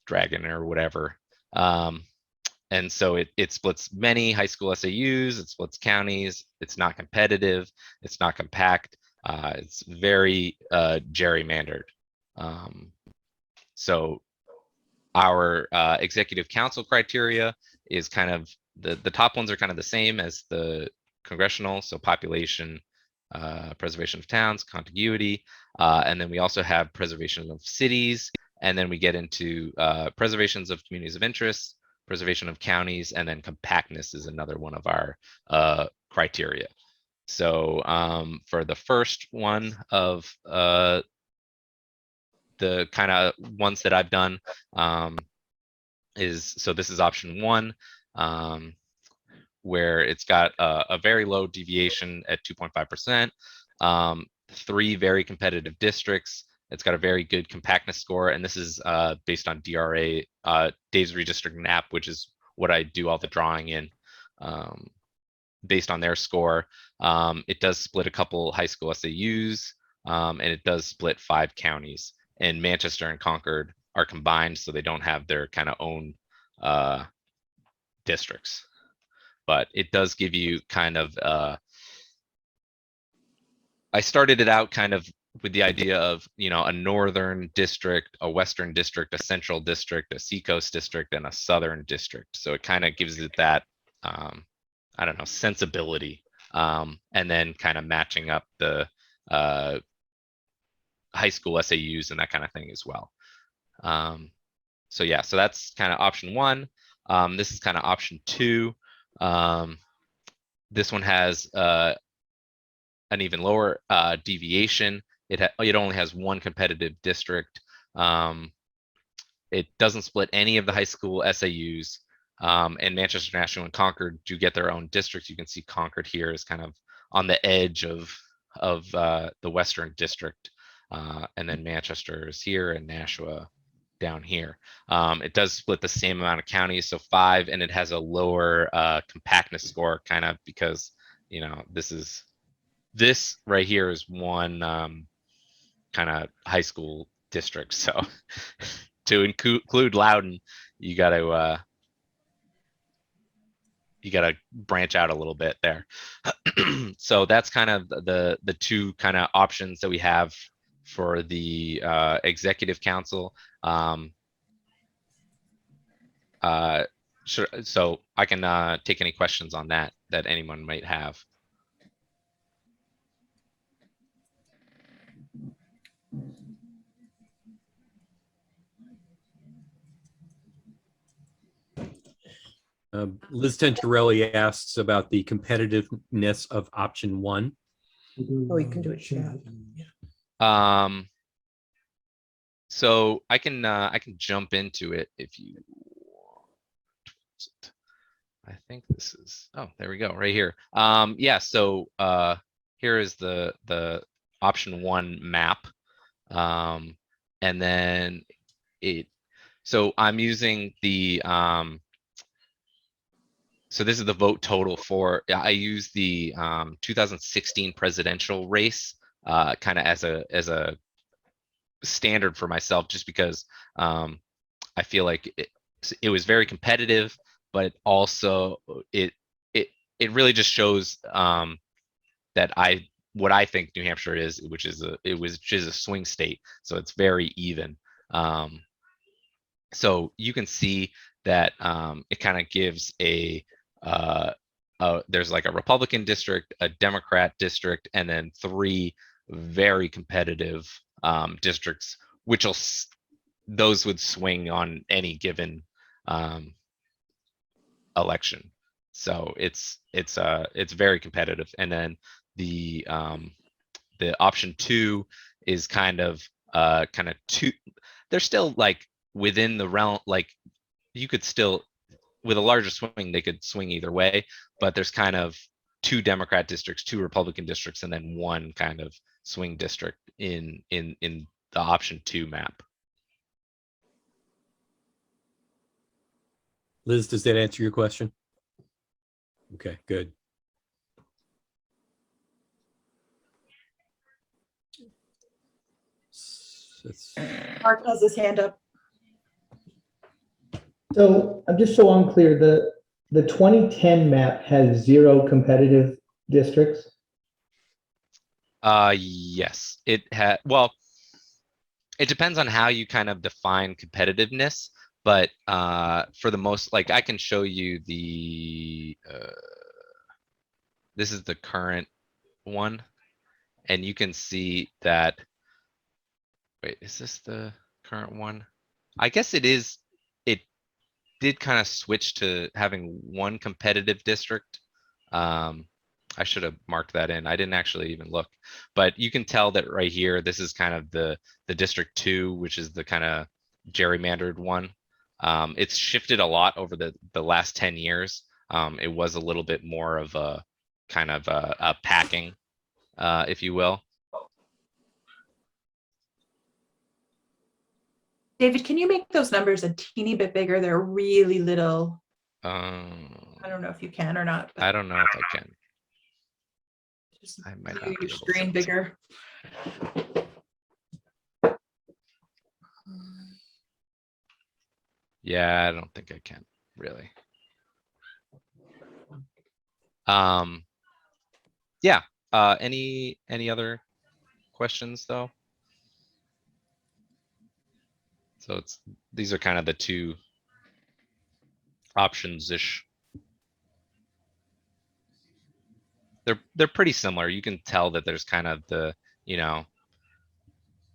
Speaker 9: dragon or whatever. And so it splits many high school SAUs, it splits counties, it's not competitive, it's not compact, it's very gerrymandered. So our executive council criteria is kind of, the top ones are kind of the same as the congressional, so population, preservation of towns, contiguity, and then we also have preservation of cities, and then we get into preservations of communities of interest, preservation of counties, and then compactness is another one of our criteria. So for the first one of the kind of ones that I've done so this is option 1, where it's got a very low deviation at 2.5%, 3 very competitive districts. It's got a very good compactness score, and this is based on DRA, Dave's Redistricting app, which is what I do all the drawing in, based on their score. It does split a couple high school SAUs, and it does split 5 counties. And Manchester and Concord are combined, so they don't have their kind of own districts. But it does give you kind of, I started it out kind of with the idea of, a northern district, a western district, a central district, a seacoast district, and a southern district. So it kind of gives it that, I don't know, sensibility, and then kind of matching up the high school SAUs and that kind of thing as well. So yeah, so that's kind of option one. This is kind of option two. This one has an even lower deviation. It only has one competitive district. It doesn't split any of the high school SAUs. And Manchester National and Concord do get their own districts. You can see Concord here is kind of on the edge of the Western District, and then Manchester is here and Nashua down here. It does split the same amount of counties, so 5, and it has a lower compactness score, kind of because this right here is one kind of high school district. So to include Loudon, you got to branch out a little bit there. So that's kind of the two kind of options that we have for the executive council. Sure, so I can take any questions on that anyone might have.
Speaker 1: Liz Tenturelli asks about the competitiveness of option 1.
Speaker 3: Oh, you can do it, chat.
Speaker 9: So I can jump into it if you want. I think this is, oh, there we go, right here. Yeah, so here is the option 1 map. And then so I'm using the so this is the vote total for, I use the 2016 presidential race kind of as a standard for myself, just because I feel like it was very competitive, but also it really just shows that what I think New Hampshire is, which is a swing state, so it's very even. So you can see that it kind of gives there's like a Republican district, a Democrat district, and then 3 very competitive districts, those would swing on any given election. So it's very competitive. And then the option 2 is kind of two. They're still like within the realm. Like you could still, with a larger swing, they could swing either way. But there's kind of 2 Democrat districts, 2 Republican districts, and then 1 kind of swing district in the option 2 map.
Speaker 1: Liz, does that answer your question? Okay, good.
Speaker 8: Mark has his hand up.
Speaker 7: So I'm just so unclear, the 2010 map has 0 competitive districts?
Speaker 9: Yes, well, it depends on how you kind of define competitiveness, but for the most, like I can show you this is the current one, and you can see that, wait, is this the current one? I guess it is. It did kind of switch to having 1 competitive district. I should have marked that in. I didn't actually even look, but you can tell that right here, this is kind of the district 2, which is the kind of gerrymandered one. It's shifted a lot over the last 10 years. It was a little bit more of a kind of a packing, if you will.
Speaker 8: David, can you make those numbers a teeny bit bigger? They're really little. I don't know if you can or not.
Speaker 9: I don't know if I can.
Speaker 8: Just
Speaker 9: I might not
Speaker 8: do
Speaker 9: be
Speaker 8: your
Speaker 9: able
Speaker 8: screen
Speaker 9: to.
Speaker 8: bigger.
Speaker 9: Yeah, I don't think I can really. Yeah. Any other questions though? So these are kind of the 2 options-ish. They're pretty similar. You can tell that there's kind of the,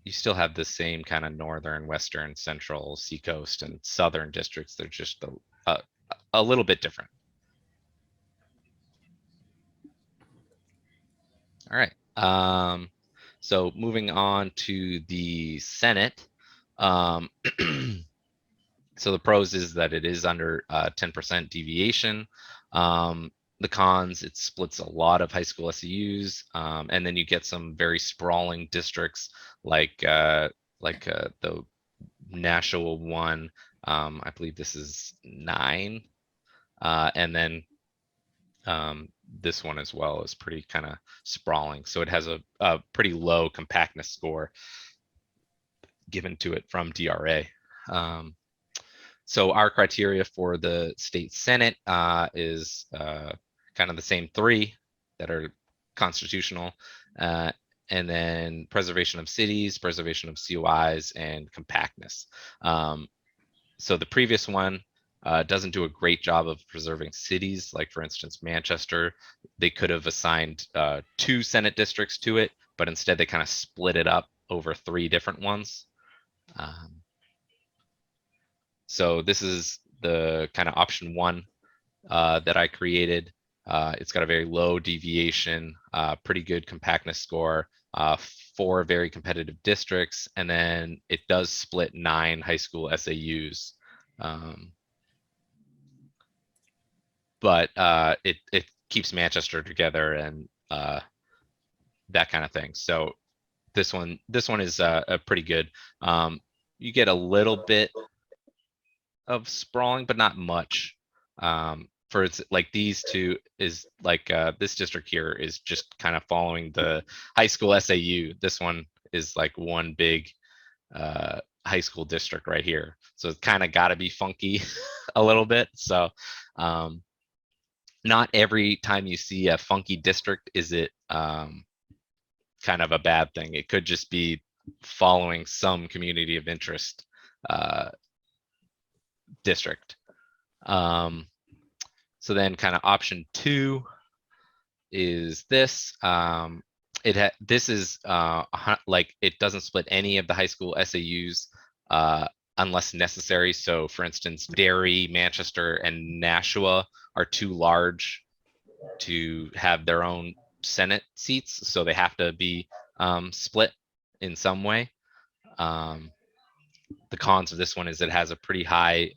Speaker 9: you still have the same kind of northern, western, central, seacoast, and southern districts. They're just a little bit different. All right. So moving on to the Senate. So the pros is that it is under 10% deviation. The cons, it splits a lot of high school SEUs, and then you get some very sprawling districts like the Nashua one. I believe this is 9, and then this one as well is pretty kind of sprawling. So it has a pretty low compactness score given to it from DRA. So our criteria for the state Senate is kind of the same 3 that are constitutional, and then preservation of cities, preservation of COIs, and compactness. So the previous one doesn't do a great job of preserving cities. Like for instance, Manchester, they could have assigned 2 Senate districts to it, but instead they kind of split it up over 3 different ones. So this is the kind of option 1 that I created. It's got a very low deviation, pretty good compactness score, 4 very competitive districts, and then it does split 9 high school SAUs. But it keeps Manchester together and that kind of thing. So this one is pretty good. You get a little bit of sprawling, but not much. For it's like these 2 is like this district here is just kind of following the high school SAU. This one is like one big high school district right here. So it's kind of got to be funky a little bit. So not every time you see a funky district is it kind of a bad thing. It could just be following some community of interest district. So then kind of option 2 is this. This is like it doesn't split any of the high school SAUs unless necessary. So for instance, Derry, Manchester, and Nashua are too large to have their own Senate seats, so they have to be split in some way. The cons of this one is it has a pretty high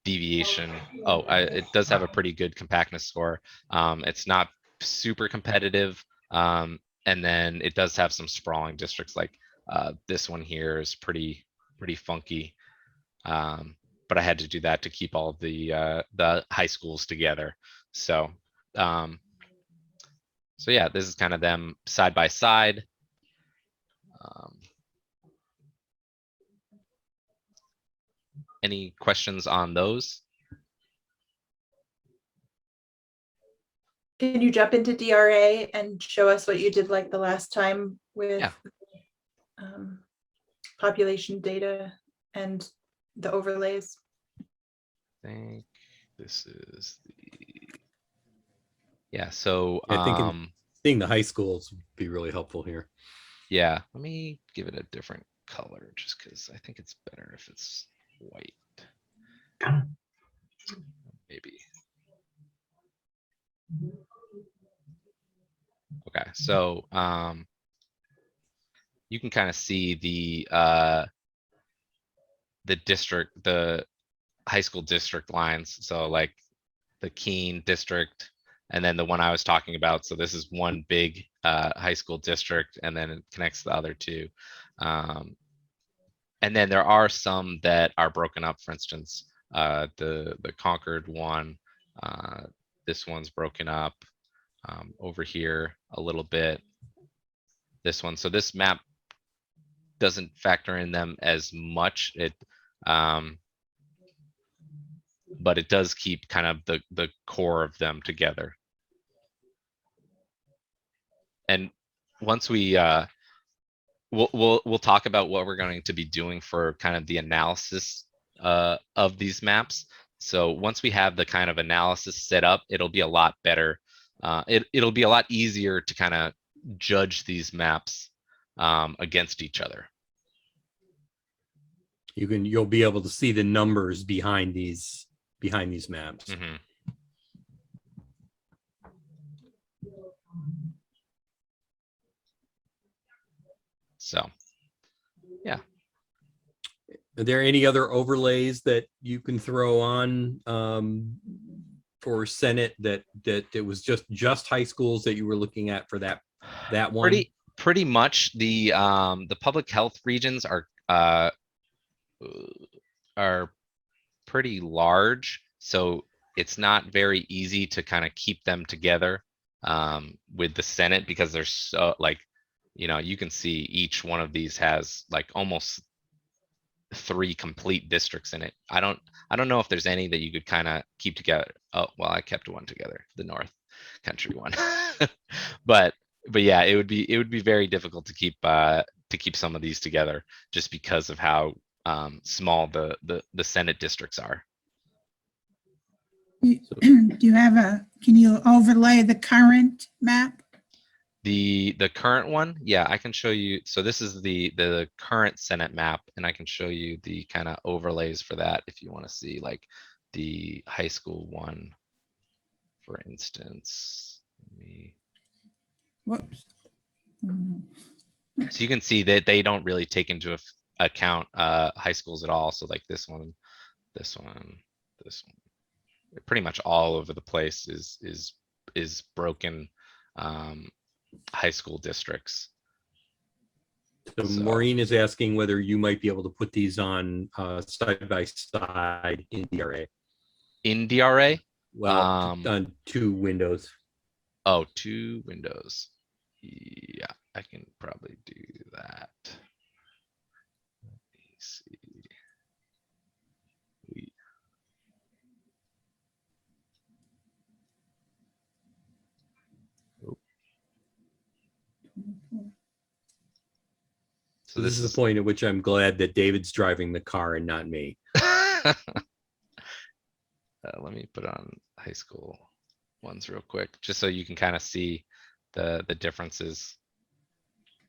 Speaker 9: deviation. It does have a pretty good compactness score. It's not super competitive, and then it does have some sprawling districts. Like this one here is pretty funky, but I had to do that to keep all of the high schools together. So so yeah, this is kind of them side by side. Any questions on those?
Speaker 8: Can you jump into DRA and show us what you did like the last time with population data and the overlays?
Speaker 9: I think this is the so
Speaker 1: I think seeing the high schools would be really helpful here.
Speaker 9: Yeah, let me give it a different color just because I think it's better if it's white. Maybe. Okay, so you can kind of see the district, the high school district lines. So like the Keene district, and then the one I was talking about. So this is one big high school district, and then it connects the other 2. And then there are some that are broken up. For instance, the Concord one, this one's broken up over here a little bit. This one, so this map doesn't factor in them as much. But it does keep kind of the core of them together. And once we we'll talk about what we're going to be doing for kind of the analysis of these maps. So once we have the kind of analysis set up, it'll be a lot better. It'll be a lot easier to kind of judge these maps against each other.
Speaker 1: You'll be able to see the numbers behind these maps.
Speaker 9: Mhm. So, yeah.
Speaker 1: Are there any other overlays that you can throw on for Senate that it was just high schools that you were looking at for that one?
Speaker 9: Pretty much the public health regions are pretty large, so it's not very easy to kind of keep them together with the Senate, because there's so, like, you can see each one of these has like almost 3 complete districts in it. I don't know if there's any that you could kind of keep together. Oh, well, I kept one together, the North Country one. but yeah, it would be very difficult to keep some of these together, just because of how small the Senate districts are.
Speaker 11: Do you have can you overlay the current map?
Speaker 9: The current one, yeah, I can show you. So this is the current Senate map, and I can show you the kind of overlays for that if you want to see like the high school one, for instance.
Speaker 11: Whoops.
Speaker 9: So you can see that they don't really take into account high schools at all. So like this one, pretty much all over the place is broken high school districts.
Speaker 1: So Maureen is asking whether you might be able to put these on side by side in DRA.
Speaker 9: In DRA?
Speaker 1: Well, on 2 windows.
Speaker 9: Oh, 2 windows. Yeah, I can probably do that. Let me see.
Speaker 1: So this is the point at which I'm glad that David's driving the car and not me.
Speaker 9: Let me put on high school ones real quick, just so you can kind of see the differences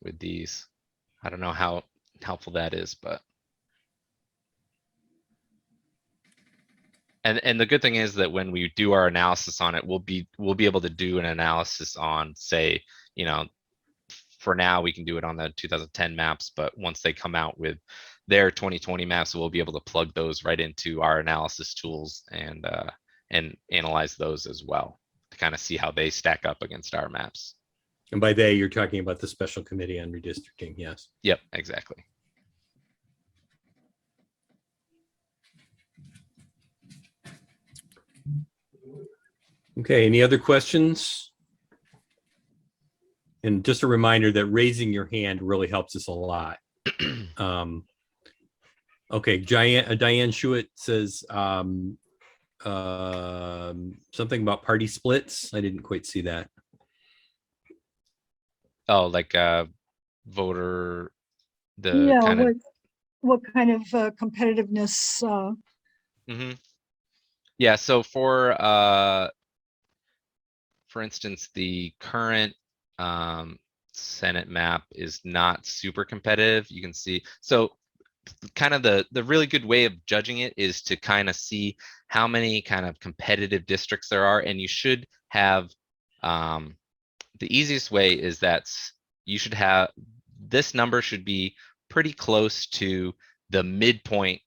Speaker 9: with these. I don't know how helpful that is, but and the good thing is that when we do our analysis on it, we'll be able to do an analysis on, say, for now we can do it on the 2010 maps, but once they come out with their 2020 maps, we'll be able to plug those right into our analysis tools and analyze those as well to kind of see how they stack up against our maps.
Speaker 1: And by they, you're talking about the special committee on redistricting, yes?
Speaker 9: Yep, exactly.
Speaker 1: Okay, any other questions? And just a reminder that raising your hand really helps us a lot. Okay, Diane Schuett says something about party splits. I didn't quite see that.
Speaker 9: Oh, like voter,
Speaker 5: Yeah,
Speaker 9: kind of
Speaker 5: what kind of competitiveness?
Speaker 9: Yeah, so for instance, the current Senate map is not super competitive. You can see, so kind of the really good way of judging it is to kind of see how many kind of competitive districts there are, and you should have the easiest way is that you should have, this number should be pretty close to the midpoint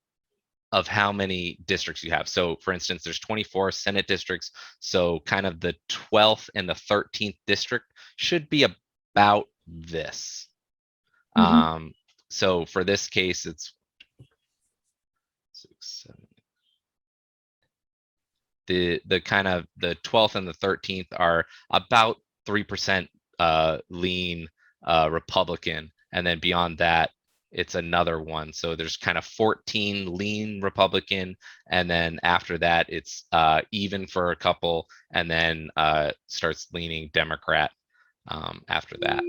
Speaker 9: of how many districts you have. So for instance, there's 24 Senate districts. So kind of the 12th and the 13th district should be about this. So for this case, it's 6, 7. The kind of the 12th and the 13th are about 3% lean Republican. And then beyond that, it's another one. So there's kind of 14 lean Republican. And then after that, it's even for a couple, and then starts leaning Democrat after that.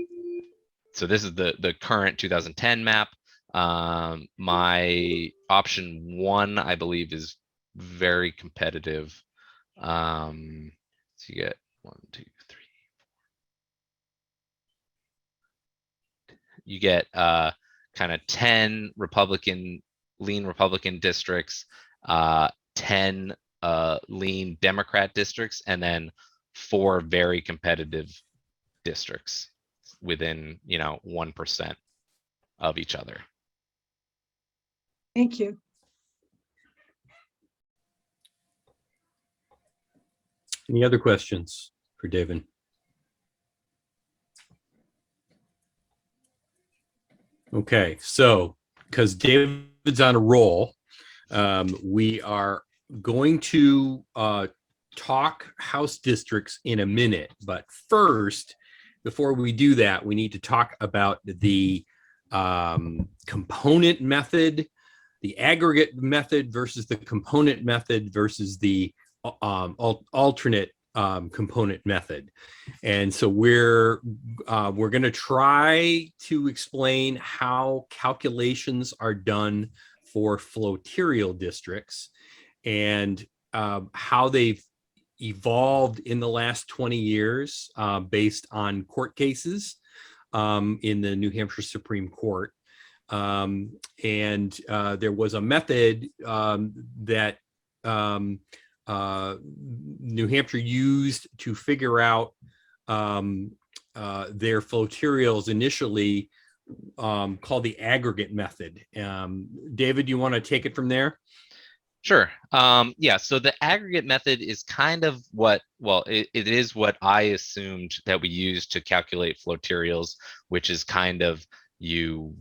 Speaker 9: So this is the current 2010 map. My option 1, I believe, is very competitive. So you get 1, 2, 3, you get kind of 10 lean Republican districts, 10 lean Democrat districts, and then 4 very competitive districts within 1% of each other.
Speaker 5: Thank you.
Speaker 1: Any other questions for David? Okay, so because David's on a roll, we are going to talk House districts in a minute. But first, before we do that, we need to talk about the component method, the aggregate method versus the component method versus the alternate component method. And so we're going to try to explain how calculations are done for flotarial districts and how they've evolved in the last 20 years based on court cases in the New Hampshire Supreme Court. And there was a method that New Hampshire used to figure out their flotarials initially, called the aggregate method. David, you want to take it from there?
Speaker 9: Sure. Yeah, so the aggregate method is kind of it is what I assumed that we use to calculate flotarials, which is kind of you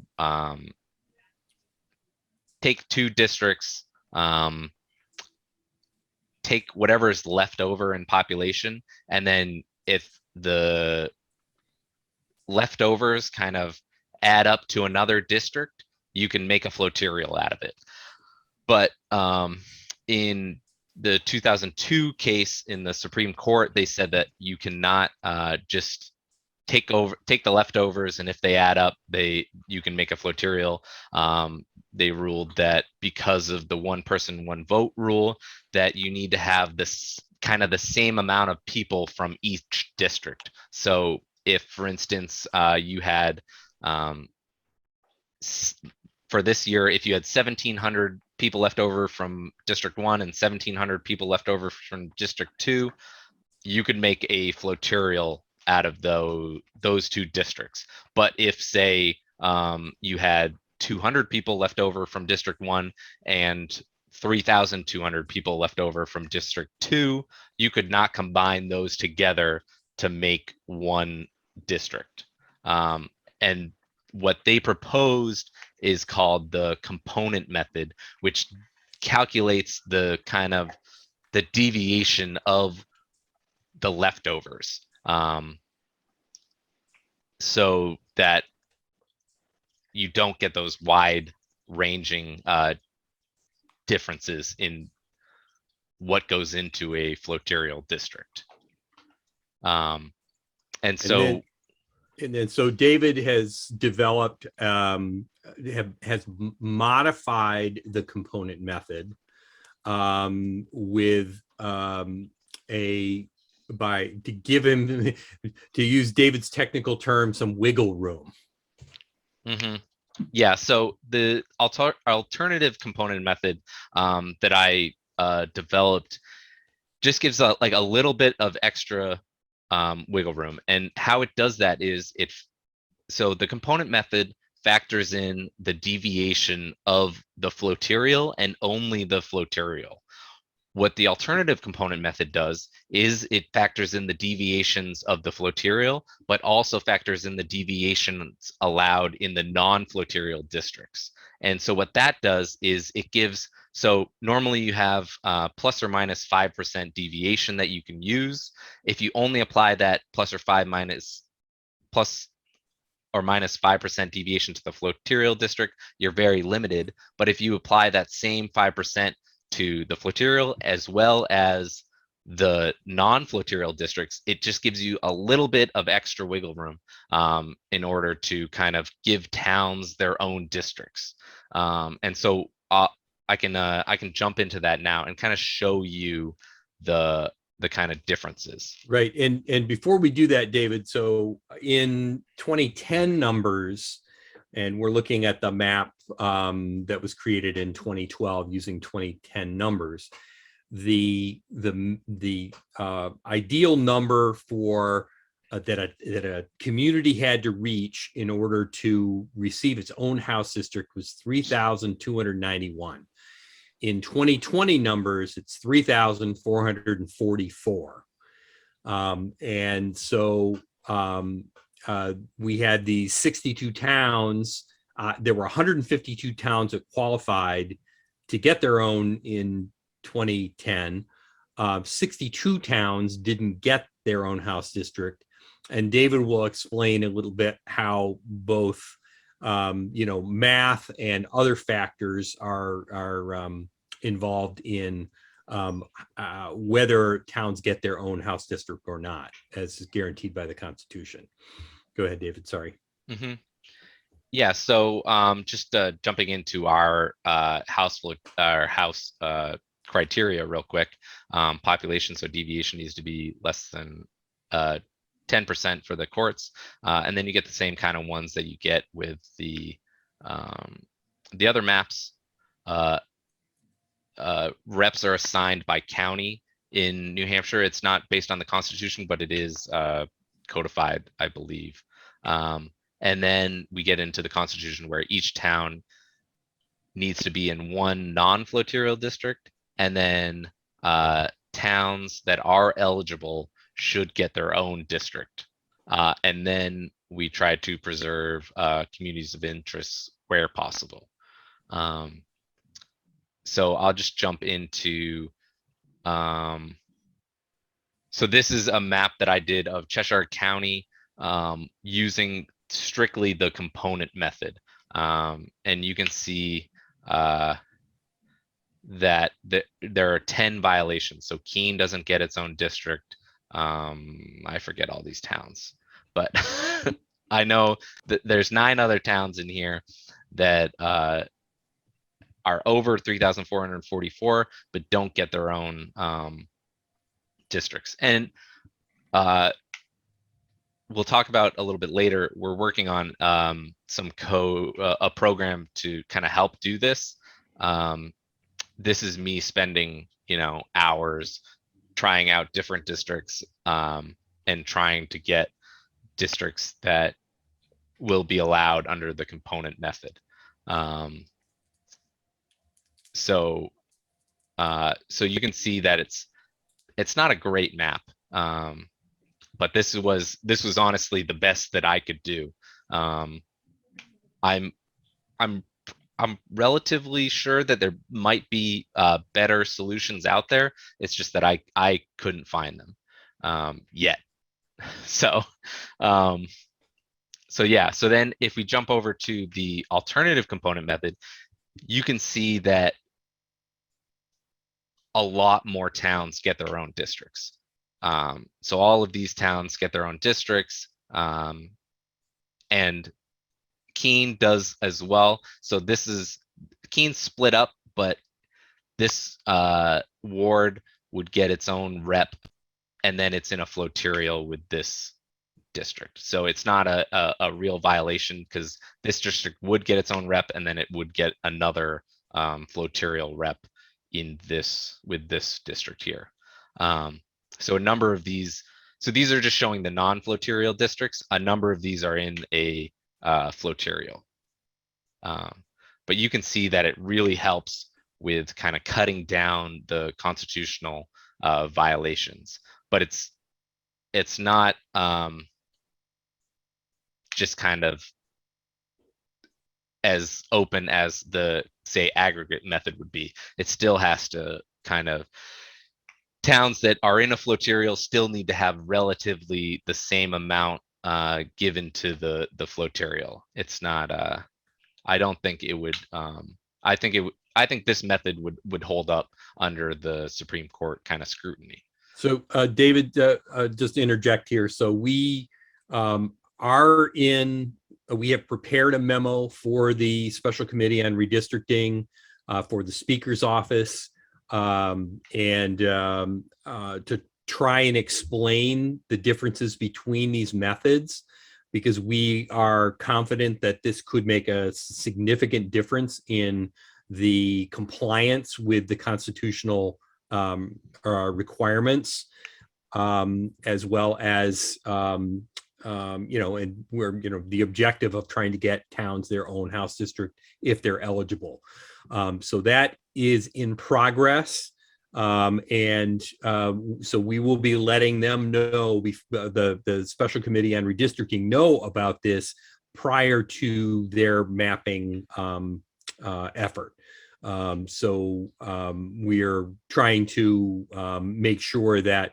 Speaker 9: take 2 districts, take whatever is left over in population, and then if the leftovers kind of add up to another district, you can make a flotarial out of it. But in the 2002 case in the Supreme Court, they said that you cannot just take the leftovers, and if they add up, you can make a flotarial. They ruled that because of the 1 person, 1 vote rule, that you need to have this kind of the same amount of people from each district. So if, for instance, you had for this year, if you had 1,700 people left over from District 1 and 1,700 people left over from District 2, you could make a flotarial out of those 2 districts. But if, say, you had 200 people left over from District 1 and 3,200 people left over from District 2, you could not combine those together to make 1 district. And what they proposed is called the component method, which calculates the kind of the deviation of the leftovers, so that you don't get those wide ranging differences in what goes into a flotarial district. And so
Speaker 1: David has developed, has modified the component method with to give him, to use David's technical term, some wiggle room.
Speaker 9: Mm-hmm. Yeah, so the alternative component method that I developed just gives a little bit of extra wiggle room. And how it does that is so the component method factors in the deviation of the flotarial and only the flotarial. What the alternative component method does is it factors in the deviations of the flotarial, but also factors in the deviations allowed in the non-flotarial districts. And so what that does is it gives, so normally you have plus or minus 5% deviation that you can use. If you only apply that plus or minus 5% deviation to the flotarial district, you're very limited. But if you apply that same 5% to the flotarial as well as the non-flotarial districts, it just gives you a little bit of extra wiggle room in order to kind of give towns their own districts. And so I can jump into that now and kind of show you the kind of differences.
Speaker 1: Right. And before we do that, David, so in 2010 numbers, And we're looking at the map that was created in 2012 using 2010 numbers. The ideal number for that a community had to reach in order to receive its own House district was 3,291. In 2020 numbers, it's 3,444. And so we had these 62 towns. There were 152 towns that qualified to get their own in 2010. 62 towns didn't get their own House district. And David will explain a little bit how both math and other factors are involved in whether towns get their own House district or not, as is guaranteed by the Constitution. Go ahead, David. Sorry.
Speaker 9: Mm-hmm. Yeah. So just jumping into our house criteria real quick. Population, so deviation needs to be less than 10% for the courts, and then you get the same kind of ones that you get with the other maps. Reps are assigned by county in New Hampshire. It's not based on the Constitution, but it is codified, I believe. And then we get into the Constitution where each town needs to be in one non-flotarial district, and then towns that are eligible should get their own district. And then we try to preserve communities of interest where possible. So I'll just jump into, so this is a map that I did of Cheshire County using strictly the component method. And you can see that there are 10 violations. So Keene doesn't get its own district. I forget all these towns, but I know that there's 9 other towns in here that are over 3,444, but don't get their own districts. And we'll talk about a little bit later. We're working on a program to kind of help do this. This is me spending, hours trying out different districts and trying to get districts that will be allowed under the component method. So you can see that it's not a great map, but this was honestly the best that I could do. I'm relatively sure that there might be better solutions out there. It's just that I couldn't find them yet. So yeah. So then if we jump over to the alternative component method, you can see that a lot more towns get their own districts. So all of these towns get their own districts, and Keene does as well. So this is Keene split up, but this ward would get its own rep, and then it's in a flotarial with this district. So it's not a real violation because this district would get its own rep, and then it would get another flotarial rep with this district here. So a number of these, so these are just showing the non-flotarial districts. A number of these are in a flotarial. But you can see that it really helps with kind of cutting down the constitutional violations. But it's not just kind of as open as the, say, aggregate method would be. It still has to kind of, towns that are in a flotarial still need to have relatively the same amount given to the flotarial. It's not, I don't think it would, I think this method would hold up under the Supreme Court kind of scrutiny.
Speaker 1: So David, just to interject here. So we we have prepared a memo for the Special Committee on Redistricting for the Speaker's Office, and to try and explain the differences between these methods. because we are confident that this could make a significant difference in the compliance with the constitutional requirements, as well as and we're, the objective of trying to get towns their own House district if they're eligible. So that is in progress. So we will be letting them know, the Special Committee on Redistricting know about this prior to their mapping effort. We're trying to make sure that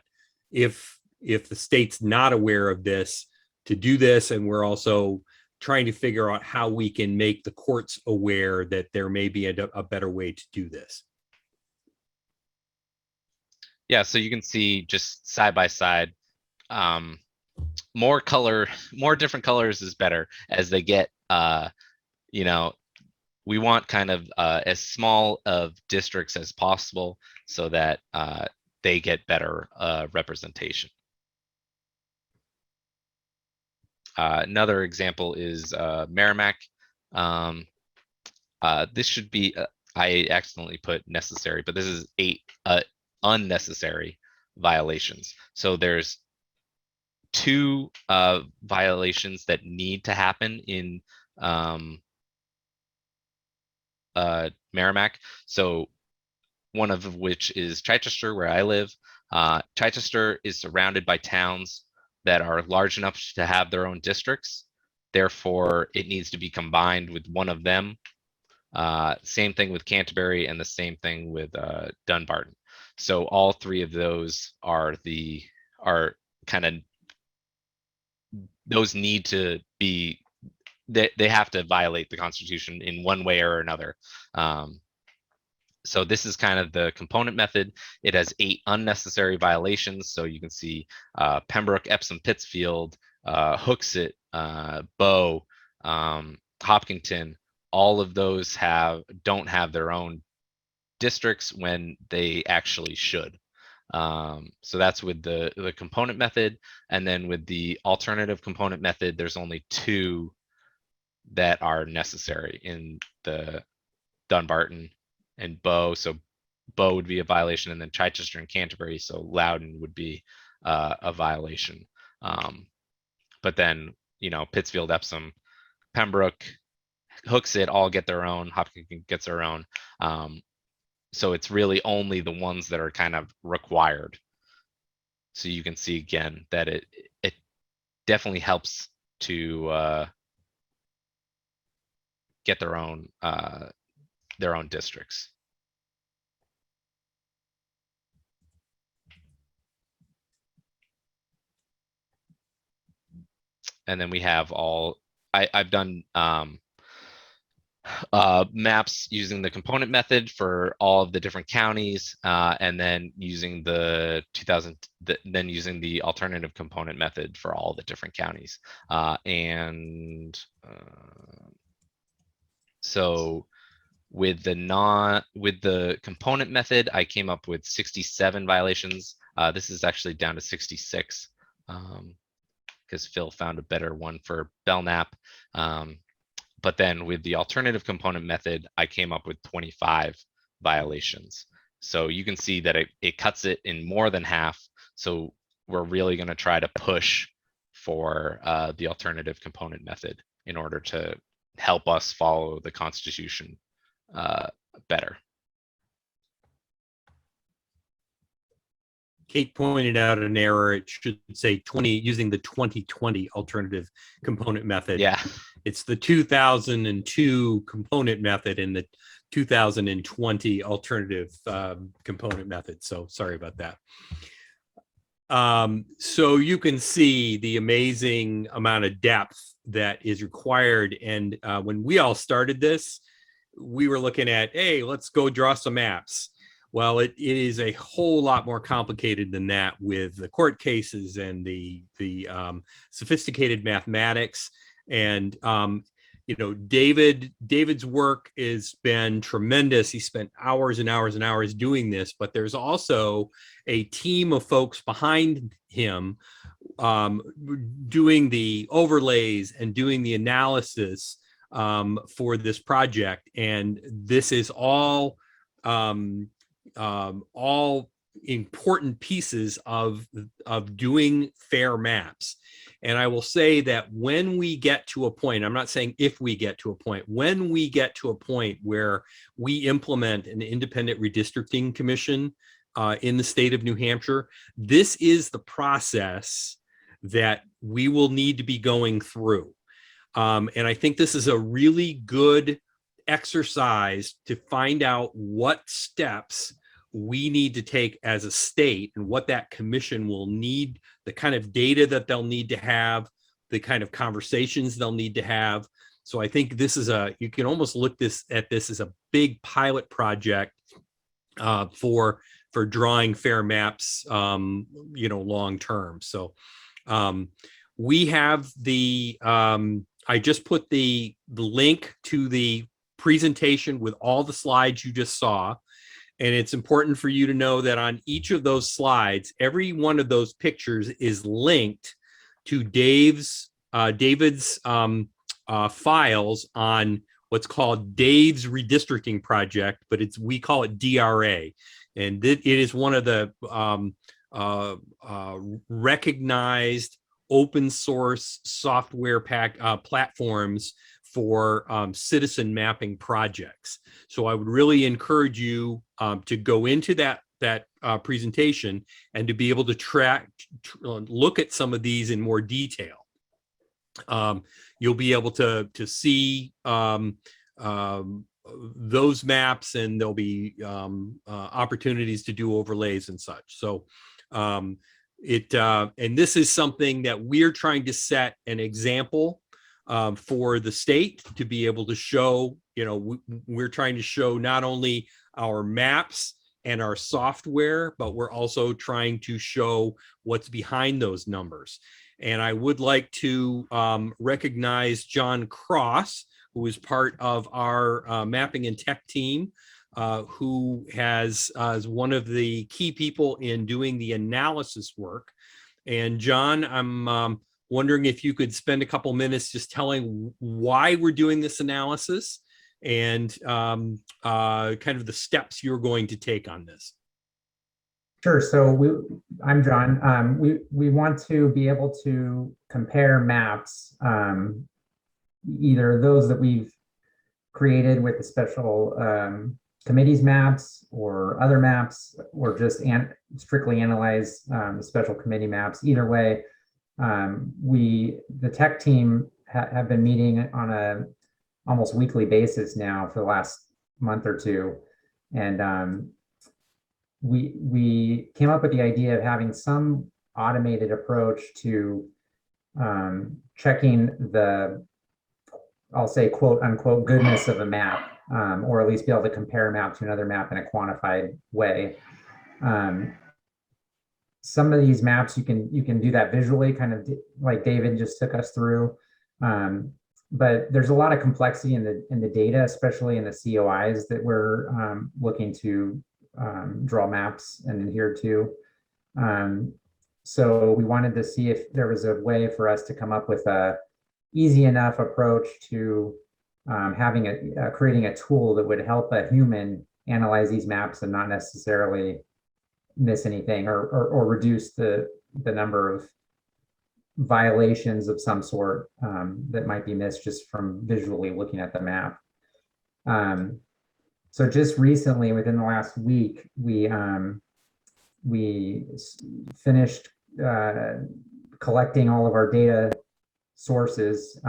Speaker 1: if the state's not aware of this, to do this, and we're also trying to figure out how we can make the courts aware that there may be a better way to do this.
Speaker 9: Yeah, so you can see just side by side, more different colors is better as they get, we want kind of as small of districts as possible so that they get better representation. Another example is Merrimack. This should be, I accidentally put necessary, but this is 8 unnecessary violations. So there's 2 violations that need to happen in Merrimack. So one of which is Chichester, where I live. Chichester is surrounded by towns that are large enough to have their own districts. Therefore, it needs to be combined with one of them. Same thing with Canterbury, and the same thing with Dunbarton. So all 3 of those are kind of, those need to be, they have to violate the Constitution in one way or another. So this is kind of the component method. It has 8 unnecessary violations. So you can see Pembroke, Epsom, Pittsfield, Hooksett, Bow, Hopkinton. All of those don't have their own districts when they actually should. So that's with the component method. And then with the alternative component method, there's only 2 that are necessary in the Dunbarton and Bow. So Bow would be a violation, and then Chichester and Canterbury, so Loudoun would be a violation. But then, Pittsfield, Epsom, Pembroke, Hooksett all get their own, Hopkins gets their own. So it's really only the ones that are kind of required. So you can see again that it definitely helps to get their own districts. And then we have I've done maps using the component method for all of the different counties, and then using the using the alternative component method for all the different counties. So with the component method, I came up with 67 violations. This is actually down to 66 because Phil found a better one for Belknap. But then with the alternative component method, I came up with 25 violations. So you can see that it cuts it in more than half. So we're really going to try to push for the alternative component method in order to help us follow the Constitution better.
Speaker 1: Kate pointed out an error. It should say 20 using the 2020 alternative component method.
Speaker 9: Yeah.
Speaker 1: It's the 2002 component method and the 2020 alternative component method. So sorry about that. So you can see the amazing amount of depth that is required. And when we all started this, we were looking at, hey, let's go draw some maps. Well, it is a whole lot more complicated than that with the court cases and the sophisticated mathematics. And David's work has been tremendous. He spent hours and hours and hours doing this, but there's also a team of folks behind him doing the overlays and doing the analysis for this project. And this is all important pieces of doing fair maps. And I will say that when we get to a point, I'm not saying if we get to a point, when we get to a point where we implement an independent redistricting commission in the state of New Hampshire, this is the process that we will need to be going through. And I think this is a really good exercise to find out what steps we need to take as a state and what that commission will need, the kind of data that they'll need to have, the kind of conversations they'll need to have. So I think this is you can almost look at this as a big pilot project for drawing fair maps, long term. So we have I just put the link to the presentation with all the slides you just saw. And it's important for you to know that on each of those slides, every one of those pictures is linked to David's files on what's called Dave's redistricting project, but we call it DRA. And it is one of the recognized open source software platforms for citizen mapping projects. So I would really encourage you to go into that presentation and to be able to look at some of these in more detail. You'll be able to see those maps, and there'll be opportunities to do overlays and such. So and this is something that we're trying to set an example for the state to be able to show. We're trying to show not only our maps and our software, but we're also trying to show what's behind those numbers. And I would like to recognize John Cross, who is part of our mapping and tech team, who is one of the key people in doing the analysis work. And John, I'm wondering if you could spend a couple minutes just telling why we're doing this analysis and kind of the steps you're going to take on this.
Speaker 12: Sure. So I'm John. We want to be able to compare maps, either those that we've created with the special committees maps or other maps, or just strictly analyze the special committee maps. Either way, the tech team have been meeting on a almost weekly basis now for the last month or two, and we came up with the idea of having some automated approach to checking the, I'll say, quote unquote, goodness of a map, or at least be able to compare a map to another map in a quantified way. Some of these maps you can do that visually, kind of like David just took us through. But there's a lot of complexity in the data, especially in the COIs that we're looking to draw maps and adhere to. So we wanted to see if there was a way for us to come up with a easy enough approach to creating a tool that would help a human analyze these maps and not necessarily miss anything, or reduce the number of violations of some sort that might be missed just from visually looking at the map. So just recently, within the last week, we finished collecting all of our data sources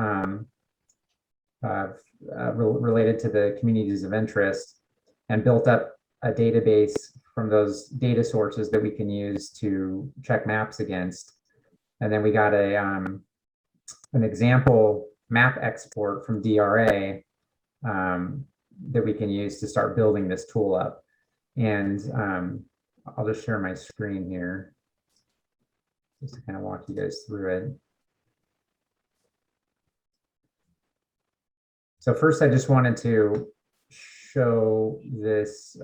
Speaker 12: related to the communities of interest, and built up a database from those data sources that we can use to check maps against. And then we got an example map export from DRA that we can use to start building this tool up. And I'll just share my screen here just to kind of walk you guys through it. So first, I just wanted to show this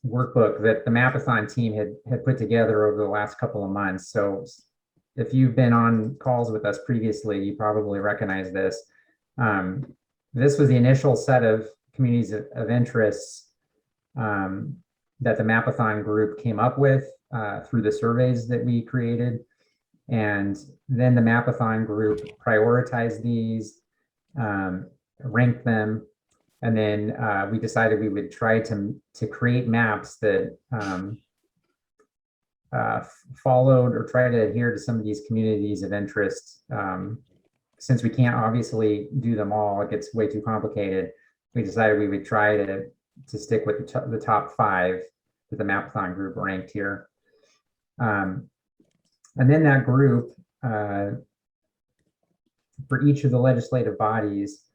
Speaker 12: workbook that the Map-a-Thon team had put together over the last couple of months. So if you've been on calls with us previously, you probably recognize this. This was the initial set of communities of interests that the Map-a-Thon group came up with through the surveys that we created. And then the Map-a-Thon group prioritized these, ranked them, and then we decided we would try to create maps that followed or try to adhere to some of these communities of interest. Since we can't obviously do them all, it gets way too complicated. We decided we would try to stick with the top 5 that the Map-a-Thon group ranked here. And then that group, for each of the legislative bodies,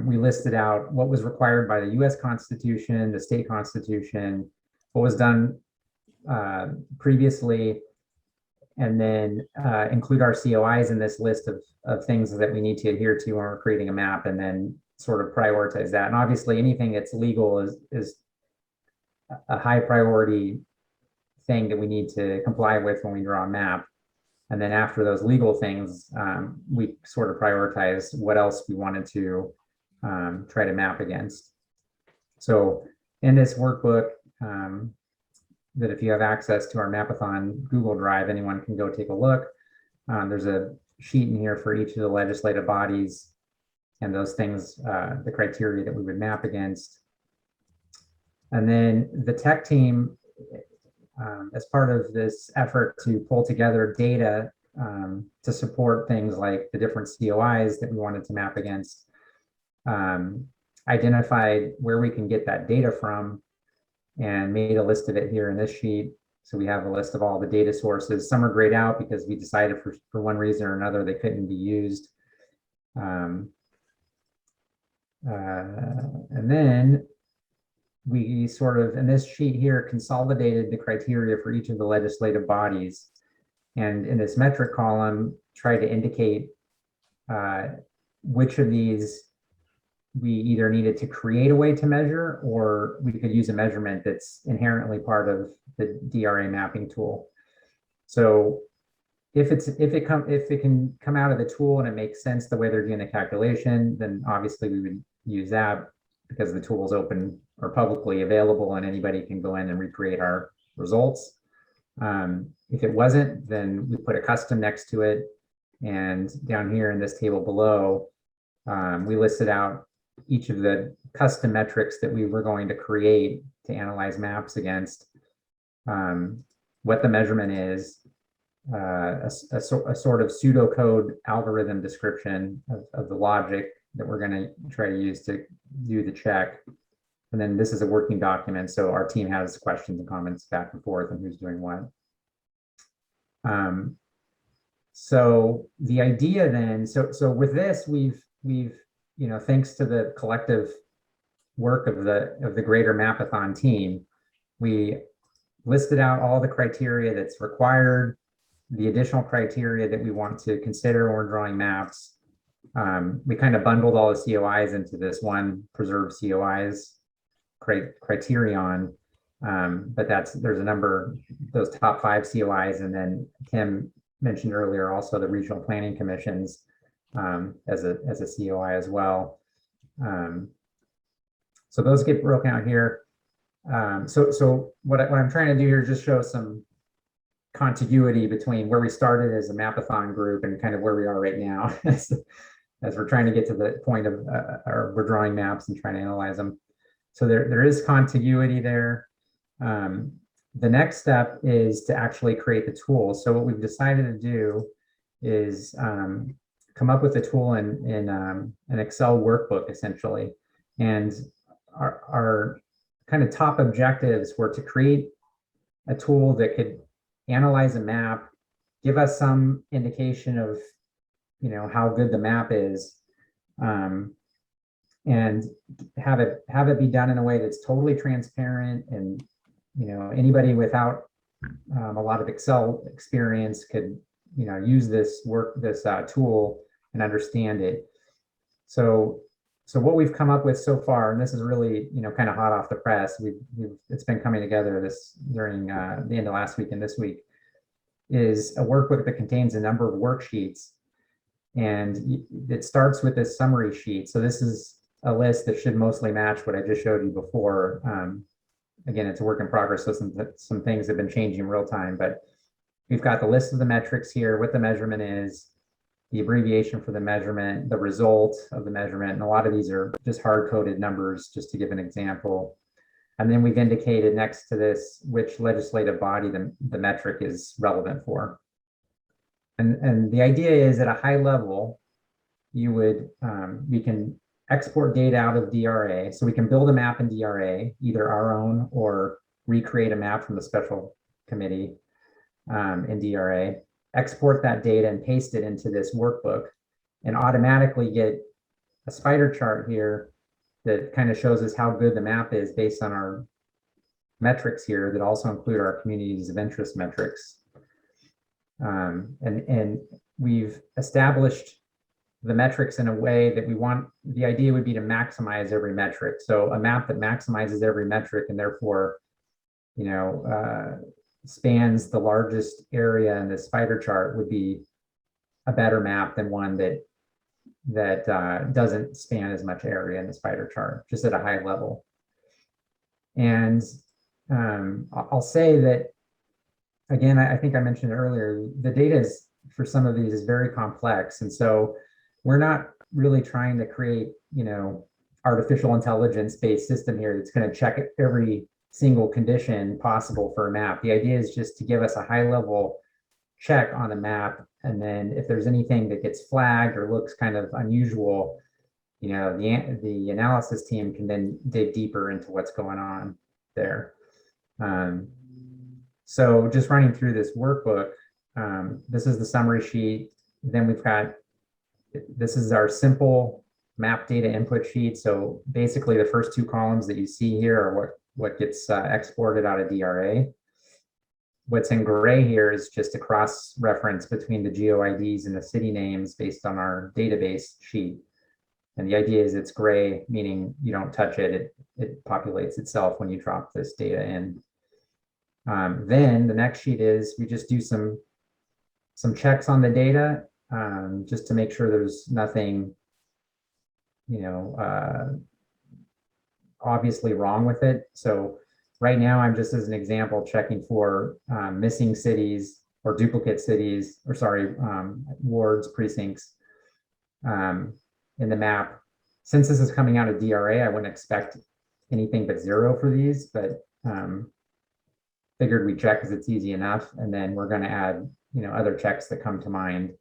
Speaker 12: we listed out what was required by the US Constitution, the state constitution, what was done previously, and then include our COIs in this list of things that we need to adhere to when we're creating a map, and then sort of prioritize that. And obviously anything that's legal is a high priority thing that we need to comply with when we draw a map. And then after those legal things, we sort of prioritize what else we wanted to try to map against. So in this workbook, that if you have access to our Map-a-Thon Google Drive, anyone can go take a look. There's a sheet in here for each of the legislative bodies and those things, the criteria that we would map against. And then the tech team, as part of this effort to pull together data to support things like the different COIs that we wanted to map against, identified where we can get that data from and made a list of it here in this sheet. So we have a list of all the data sources. Some are grayed out because we decided for one reason or another they couldn't be used. And then we sort of, in this sheet here, consolidated the criteria for each of the legislative bodies. And in this metric column, try to indicate which of these we either needed to create a way to measure, or we could use a measurement that's inherently part of the DRA mapping tool. So if it can come out of the tool and it makes sense the way they're doing the calculation, then obviously we would use that because the tool is open or publicly available and anybody can go in and recreate our results. If it wasn't, then we put a custom next to it. And down here in this table below, we listed out each of the custom metrics that we were going to create to analyze maps against, what the measurement is, a sort of pseudocode algorithm description of the logic that we're going to try to use to do the check. And then this is a working document, so our team has questions and comments back and forth on who's doing what. So the idea then, so with this, we've thanks to the collective work of the greater Map-a-Thon team, we listed out all the criteria that's required, the additional criteria that we want to consider when we're drawing maps. We kind of bundled all the COIs into this one preserve COIs criterion, but there's a number, those top 5 COIs, and then Tim mentioned earlier also the regional planning commissions as a COI as well. So those get broken out here. So what I'm trying to do here is just show some contiguity between where we started as a Map-a-Thon group and kind of where we are right now as we're trying to get to the point of or we're drawing maps and trying to analyze them. So there is contiguity there. The next step is to actually create the tool. So what we've decided to do is come up with a tool in an Excel workbook, essentially. And our kind of top objectives were to create a tool that could analyze a map, give us some indication of how good the map is, and have it be done in a way that's totally transparent, and anybody without a lot of Excel experience could use this tool and understand it. So So what we've come up with so far, and this is really, kind of hot off the press, it's been coming together during the end of last week and this week, is a workbook that contains a number of worksheets. And it starts with this summary sheet. So this is a list that should mostly match what I just showed you before. Again, it's a work in progress, so some things have been changing in real time, but we've got the list of the metrics here, what the measurement is, the abbreviation for the measurement, the result of the measurement, and a lot of these are just hard-coded numbers, just to give an example. And then we've indicated next to this which legislative body the metric is relevant for. And the idea is at a high level, we can export data out of DRA. So we can build a map in DRA, either our own or recreate a map from the special committee in DRA, export that data and paste it into this workbook, and automatically get a spider chart here that kind of shows us how good the map is based on our metrics here that also include our communities of interest metrics. And we've established the metrics in a way that the idea would be to maximize every metric. So a map that maximizes every metric and therefore, spans the largest area in the spider chart would be a better map than one that doesn't span as much area in the spider chart, just at a high level. And I'll say that, again, I think I mentioned earlier, the data for some of these is very complex. And so we're not really trying to create, artificial intelligence-based system here that's going to check every single condition possible for a map. The idea is just to give us a high-level check on the map. And then if there's anything that gets flagged or looks kind of unusual, the analysis team can then dig deeper into what's going on there. So just running through this workbook, this is the summary sheet. Then this is our simple map data input sheet. So basically the first two columns that you see here are what gets exported out of DRA. What's in gray here is just a cross reference between the GeoIDs and the city names based on our database sheet. And the idea is it's gray, meaning you don't touch it. It populates itself when you drop this data in. Then the next sheet is we just do some checks on the data just to make sure there's nothing, obviously wrong with it. So right now I'm just, as an example, checking for missing cities or duplicate cities, or sorry, wards, precincts in the map. Since this is coming out of DRA, I wouldn't expect anything but 0 for these, but figured we'd check because it's easy enough. And then we're going to add, other checks that come to mind.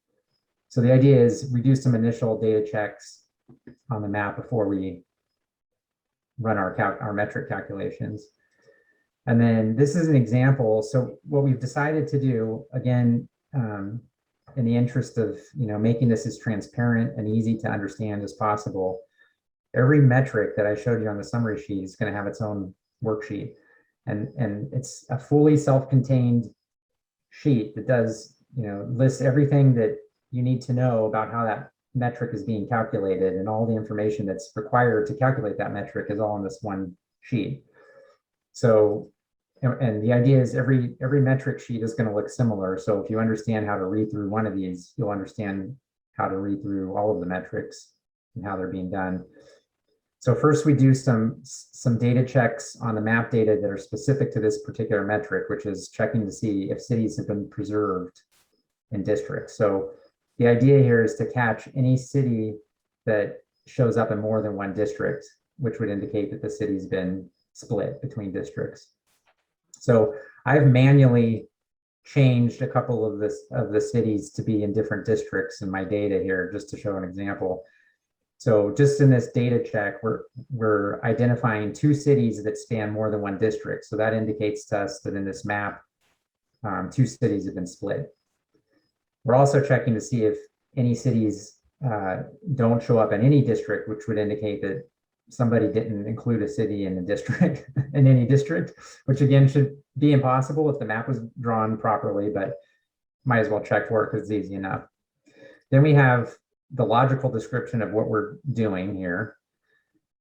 Speaker 12: So the idea is we do some initial data checks on the map before we run our metric calculations. And then this is an example. So what we've decided to do, again, in the interest of making this as transparent and easy to understand as possible, every metric that I showed you on the summary sheet is going to have its own worksheet. And it's a fully self-contained sheet that does, lists everything that you need to know about how that metric is being calculated, and all the information that's required to calculate that metric is all in this one sheet. So, and the idea is every metric sheet is going to look similar. So if you understand how to read through one of these, you'll understand how to read through all of the metrics and how they're being done. So first we do some data checks on the map data that are specific to this particular metric, which is checking to see if cities have been preserved in districts. So the idea here is to catch any city that shows up in more than one district, which would indicate that the city's been split between districts. So I've manually changed a couple of the cities to be in different districts in my data here, just to show an example. So just in this data check, we're identifying 2 cities that span more than one district. So that indicates to us that in this map, 2 cities have been split. We're also checking to see if any cities don't show up in any district, which would indicate that somebody didn't include a city in the district, in any district, which again should be impossible if the map was drawn properly, but might as well check for it because it's easy enough. Then we have the logical description of what we're doing here.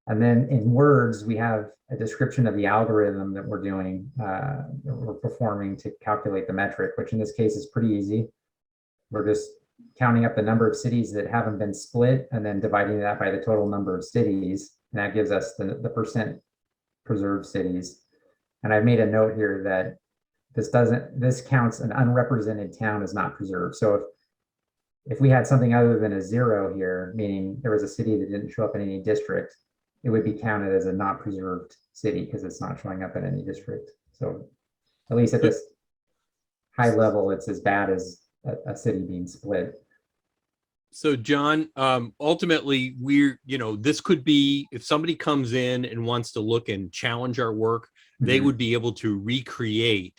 Speaker 12: And then in words, we have a description of the algorithm that we're doing, that we're performing to calculate the metric, which in this case is pretty easy. We're just counting up the number of cities that haven't been split and then dividing that by the total number of cities. And that gives us the percent preserved cities. And I've made a note here that this counts an unrepresented town as not preserved. So if we had something other than a 0 here, meaning there was a city that didn't show up in any district, it would be counted as a not preserved city because it's not showing up in any district. So at least at this high level, it's as bad as a city being split.
Speaker 1: So John, ultimately this could be, if somebody comes in and wants to look and challenge our work, they would be able to recreate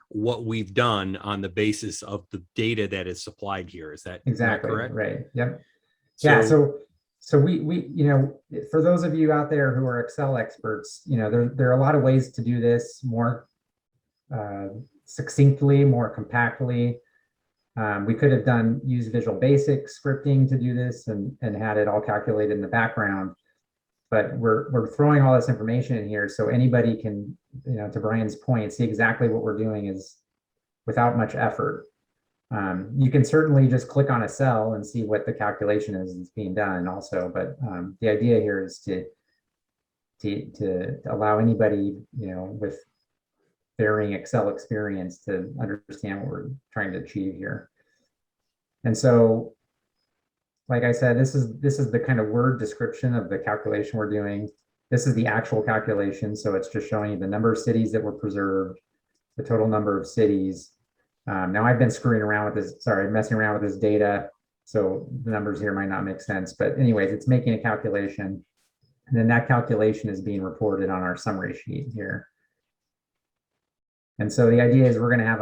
Speaker 1: what we've done on the basis of the data that is supplied here. Is that
Speaker 12: exactly
Speaker 1: correct?
Speaker 12: Right. Yep. So we for those of you out there who are Excel experts, there are a lot of ways to do this more succinctly, more compactly. We could have used Visual Basic scripting to do this and had it all calculated in the background. But we're throwing all this information in here so anybody can, to Brian's point, see exactly what we're doing is without much effort. You can certainly just click on a cell and see what the calculation is that's being done also. But the idea here is to allow anybody, with varying Excel experience to understand what we're trying to achieve here. And so, like I said, this is the kind of word description of the calculation we're doing. This is the actual calculation. So it's just showing you the number of cities that were preserved, the total number of cities. Now I've been messing around with this data. So the numbers here might not make sense, but anyways, it's making a calculation. And then that calculation is being reported on our summary sheet here. And so the idea is we're going to have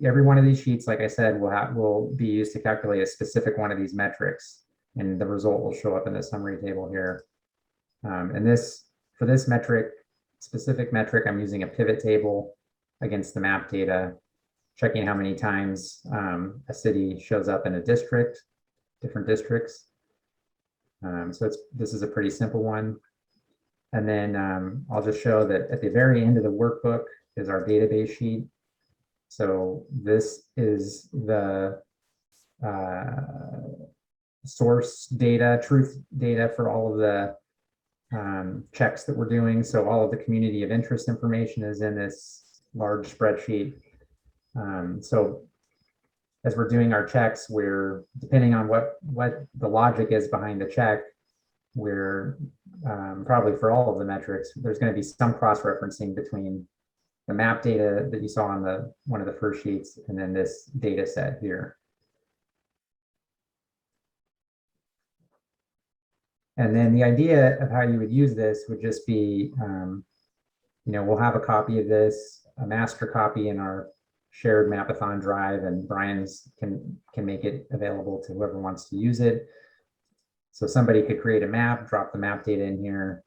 Speaker 12: every one of these sheets, like I said, will be used to calculate a specific one of these metrics, and the result will show up in the summary table here. And for this specific metric, I'm using a pivot table against the map data, checking how many times a city shows up in a district, different districts. So this is a pretty simple one. And then I'll just show that at the very end of the workbook is our database sheet. So this is the source data, truth data for all of the checks that we're doing. So all of the community of interest information is in this large spreadsheet. So as we're doing our checks, we're depending on what the logic is behind the check, we're probably for all of the metrics, there's going to be some cross-referencing between the map data that you saw on one of the first sheets and then this data set here. And then the idea of how you would use this would just be, we'll have a copy of this, a master copy in our shared Map-a-Thon drive, and Brian's can make it available to whoever wants to use it. So somebody could create a map, drop the map data in here,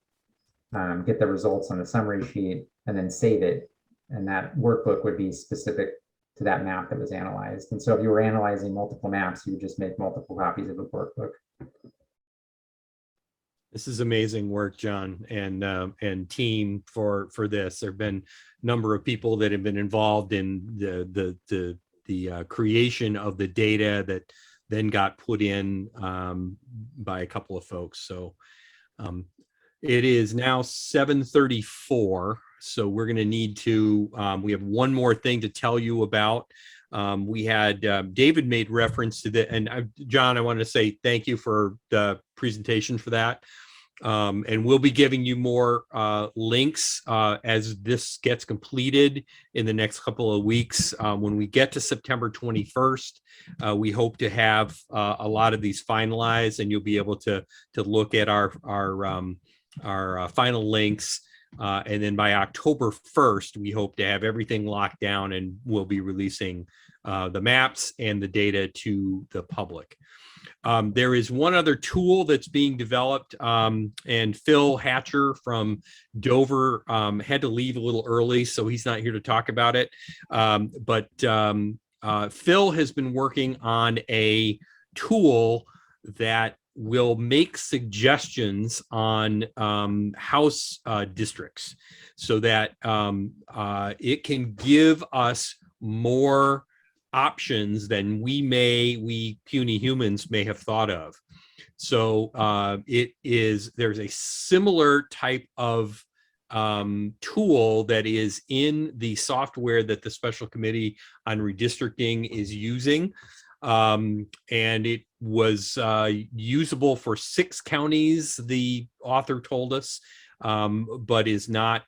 Speaker 12: get the results on the summary sheet, and then save it. And that workbook would be specific to that map that was analyzed. And so if you were analyzing multiple maps, you would just make multiple copies of the workbook.
Speaker 1: This is amazing work, John, and team for this. There have been a number of people that have been involved in the creation of the data that then got put in by a couple of folks. So it is now 7:34. So we're going to need to, we have one more thing to tell you about. We had David made reference to the, and John, I want to say thank you for the presentation for that. And we'll be giving you more links as this gets completed in the next couple of weeks. When we get to September 21st, we hope to have a lot of these finalized, and you'll be able to look at our final links. And then by October 1st, we hope to have everything locked down, and we'll be releasing the maps and the data to the public. There is one other tool that's being developed, and Phil Hatcher from Dover had to leave a little early, so he's not here to talk about it. But Phil has been working on a tool that will make suggestions on House districts so that it can give us more options than we puny humans may have thought of. So there's a similar type of tool that is in the software that the Special Committee on Redistricting is using. And it was usable for 6 counties, the author told us, but is not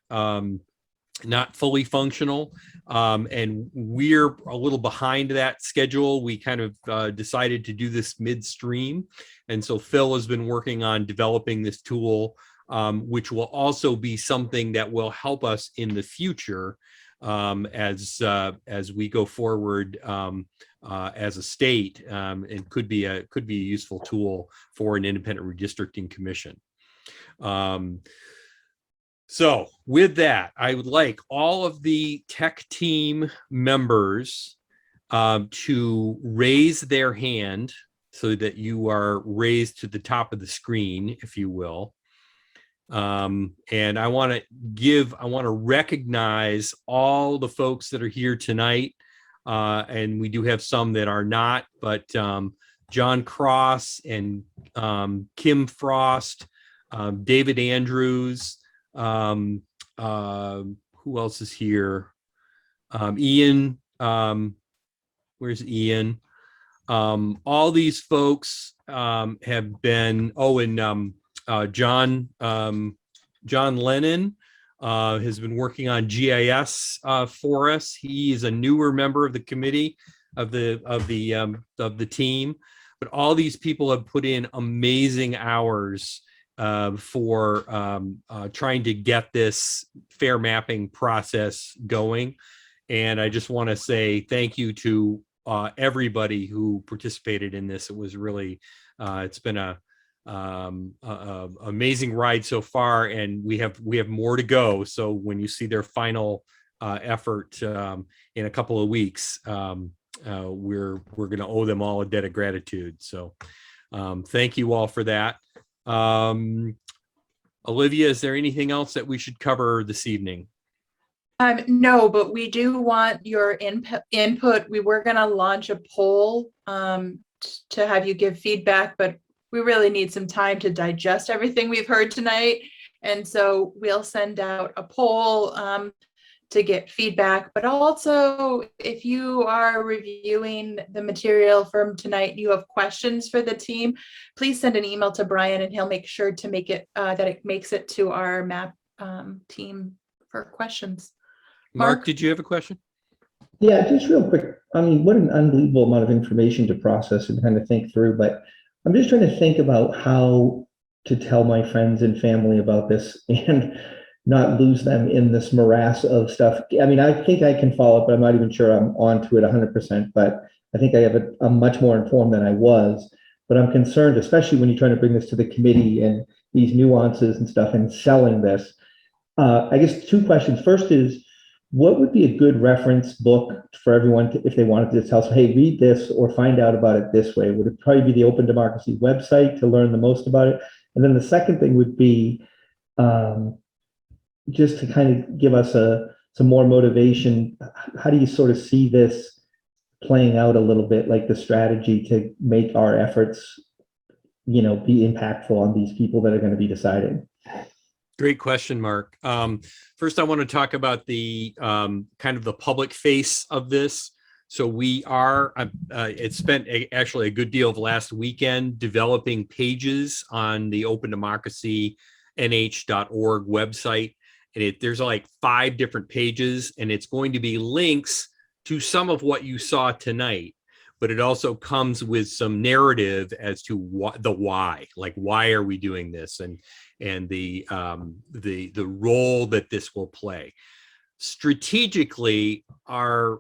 Speaker 1: fully functional. And we're a little behind that schedule. We kind of decided to do this midstream. And so Phil has been working on developing this tool, which will also be something that will help us in the future as we go forward as a state, and could be a useful tool for an independent redistricting commission. So with that, I would like all of the tech team members to raise their hand so that you are raised to the top of the screen, if you will. And I want to recognize all the folks that are here tonight. And we do have some that are not, but John Cross and Kim Frost, David Andrews, who else is here? Ian, where's Ian? All these folks have been, John Lennon has been working on GIS for us. He is a newer member of the committee of the team, but all these people have put in amazing hours for trying to get this fair mapping process going. And I just want to say thank you to everybody who participated in this. It was really, it's been a amazing ride so far, and we have more to go. So when you see their final effort in a couple of weeks, we're going to owe them all a debt of gratitude. So thank you all for that. Olivia, is there anything else that we should cover this evening?
Speaker 8: No, but we do want your input. We were going to launch a poll to have you give feedback, but we really need some time to digest everything we've heard tonight. And so we'll send out a poll to get feedback, but also if you are reviewing the material from tonight, you have questions for the team, please send an email to Brian and he'll make sure to make it that it makes it to our MAP team for questions.
Speaker 1: Mark, did you have a question?
Speaker 7: Yeah, just real quick. I mean, what an unbelievable amount of information to process and kind of think through, but I'm just trying to think about how to tell my friends and family about this and not lose them in this morass of stuff. I mean, I think I can follow up, but I'm not even sure I'm onto it 100%, but I think I have I'm much more informed than I was, but I'm concerned, especially when you're trying to bring this to the committee and these nuances and stuff and selling this. I guess 2 questions. First is, what would be a good reference book for everyone if they wanted to tell us, hey, read this or find out about it this way? Would it probably be the Open Democracy website to learn the most about it? And then the second thing would be just to kind of give us some more motivation. How do you sort of see this playing out a little bit, like the strategy to make our efforts, be impactful on these people that are going to be deciding?
Speaker 1: Great question, Mark. First, I want to talk about the kind of the public face of this. So we are, it spent actually a good deal of last weekend developing pages on the Open Democracy nh.org website. And there's like 5 different pages, and it's going to be links to some of what you saw tonight. But it also comes with some narrative as to what the why, like why are we doing this, and the role that this will play. Strategically, our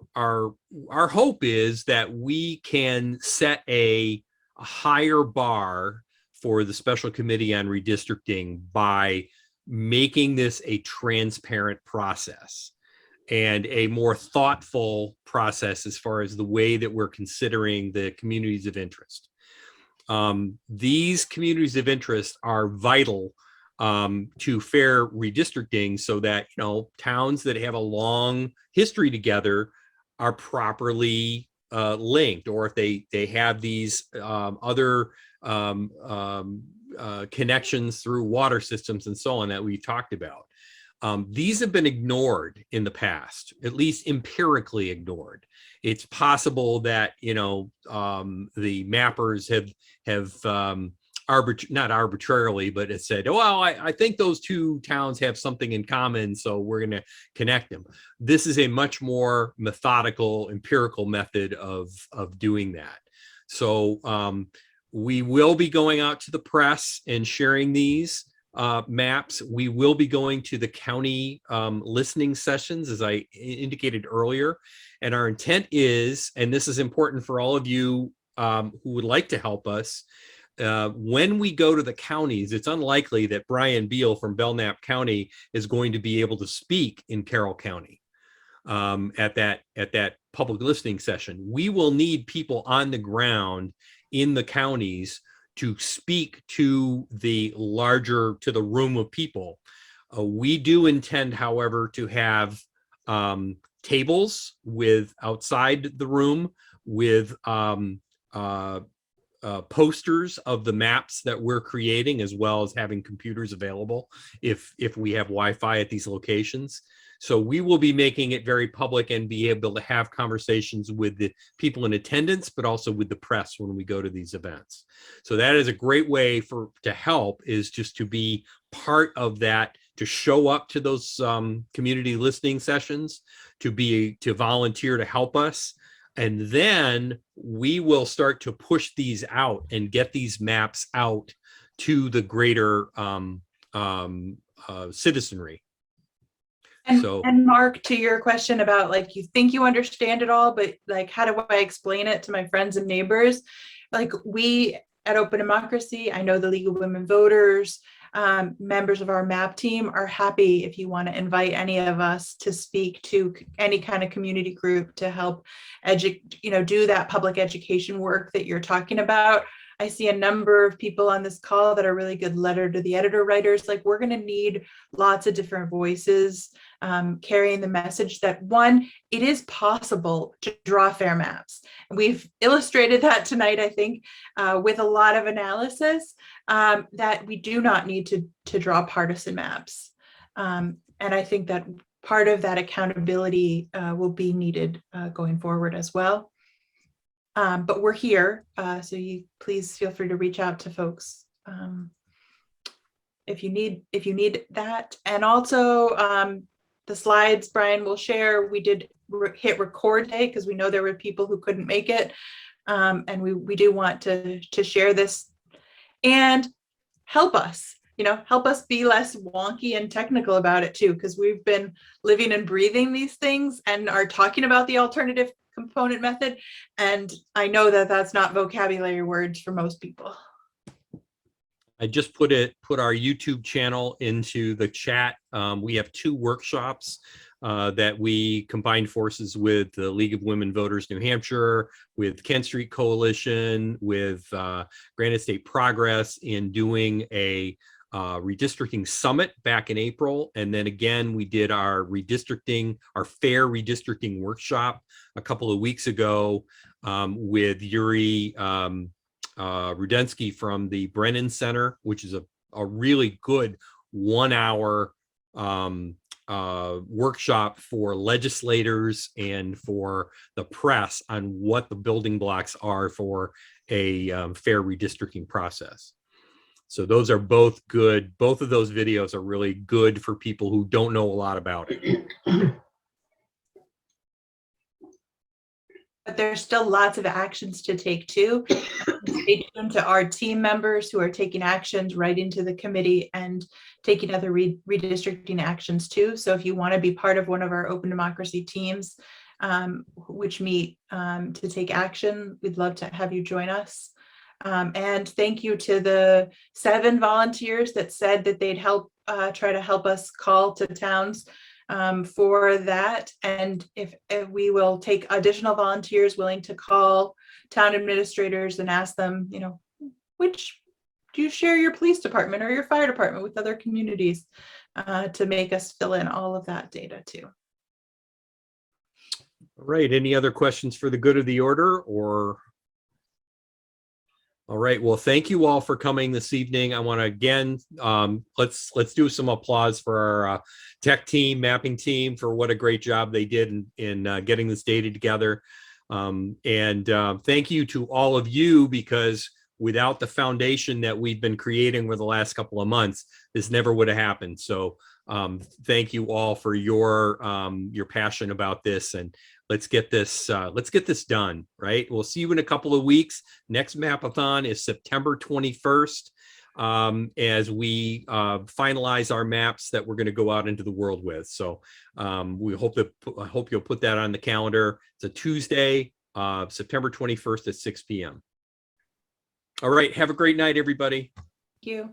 Speaker 1: hope is that we can set a higher bar for the Special Committee on Redistricting by making this a transparent process and a more thoughtful process as far as the way that we're considering the communities of interest. these communities of interest are vital to fair redistricting, so that, you know, towns that have a long history together are properly linked, or if they have these other connections through water systems and so on that we talked about. These have been ignored in the past, at least empirically ignored. It's possible that, you know, the mappers have not arbitrarily, but it said, well, I think those two towns have something in common, so we're going to connect them. This is a much more methodical, empirical method of doing that. So we will be going out to the press and sharing these maps. We will be going to the county listening sessions, as I indicated earlier. And our intent is, and this is important for all of you who would like to help us, when we go to the counties, it's unlikely that Brian Beal from Belknap County is going to be able to speak in Carroll County at that public listening session. We will need people on the ground in the counties to speak to the room of people. We do intend, however, to have tables outside the room with posters of the maps that we're creating, as well as having computers available if we have Wi-Fi at these locations. So we will be making it very public and be able to have conversations with the people in attendance, but also with the press when we go to these events. So that is a great way to help, is just to be part of that, to show up to those community listening sessions, to volunteer to help us. And then we will start to push these out and get these maps out to the greater citizenry.
Speaker 8: And Mark, to your question about, like, you think you understand it all, but like, how do I explain it to my friends and neighbors? Like, we at Open Democracy, I know the League of Women Voters, members of our MAP team are happy if you want to invite any of us to speak to any kind of community group to help do that public education work that you're talking about. I see a number of people on this call that are really good letter to the editor writers. Like, we're going to need lots of different voices carrying the message that, one, it is possible to draw fair maps. We've illustrated that tonight, I think, with a lot of analysis, that we do not need to draw partisan maps. And I think that part of that accountability will be needed going forward as well. But we're here, so you please feel free to reach out to folks if you need that. And also the slides Brian will share, we did hit record day because we know there were people who couldn't make it, and we do want to share this and help us be less wonky and technical about it too, because we've been living and breathing these things and are talking about the alternative component method, and I know that that's not vocabulary words for most people.
Speaker 1: I just put our YouTube channel into the chat. We have 2 workshops that we combined forces with the League of Women Voters New Hampshire, with Kent Street Coalition, with Granite State Progress, in doing a redistricting summit back in April. And then again, we did our fair redistricting workshop a couple of weeks ago with Yuri Rudensky from the Brennan Center, which is a really good 1-hour workshop for legislators and for the press on what the building blocks are for a fair redistricting process. So those are both good. Both of those videos are really good for people who don't know a lot about it.
Speaker 8: But there's still lots of actions to take too. Stay tuned to our team members who are taking actions right into the committee and taking other redistricting actions too. So if you want to be part of one of our Open Democracy teams, which meet to take action, we'd love to have you join us. And thank you to the 7 volunteers that said that they'd try to help us call to towns for that. And if we will take additional volunteers willing to call town administrators and ask them, which do you share your police department or your fire department with other communities to make us fill in all of that data too.
Speaker 1: All right, any other questions for the good of the order or? All right, well, thank you all for coming this evening. I want to again, let's do some applause for our tech team, mapping team, for what a great job they did in getting this data together. Thank you to all of you, because without the foundation that we've been creating over the last couple of months, this never would have happened. So thank you all for your passion about this, and let's get this done, right? We'll see you in a couple of weeks. Next Map-a-Thon is September 21st, as we finalize our maps that we're going to go out into the world with. So I hope you'll put that on the calendar. It's a Tuesday, September 21st at 6 p.m. All right, have a great night, everybody.
Speaker 8: Thank you.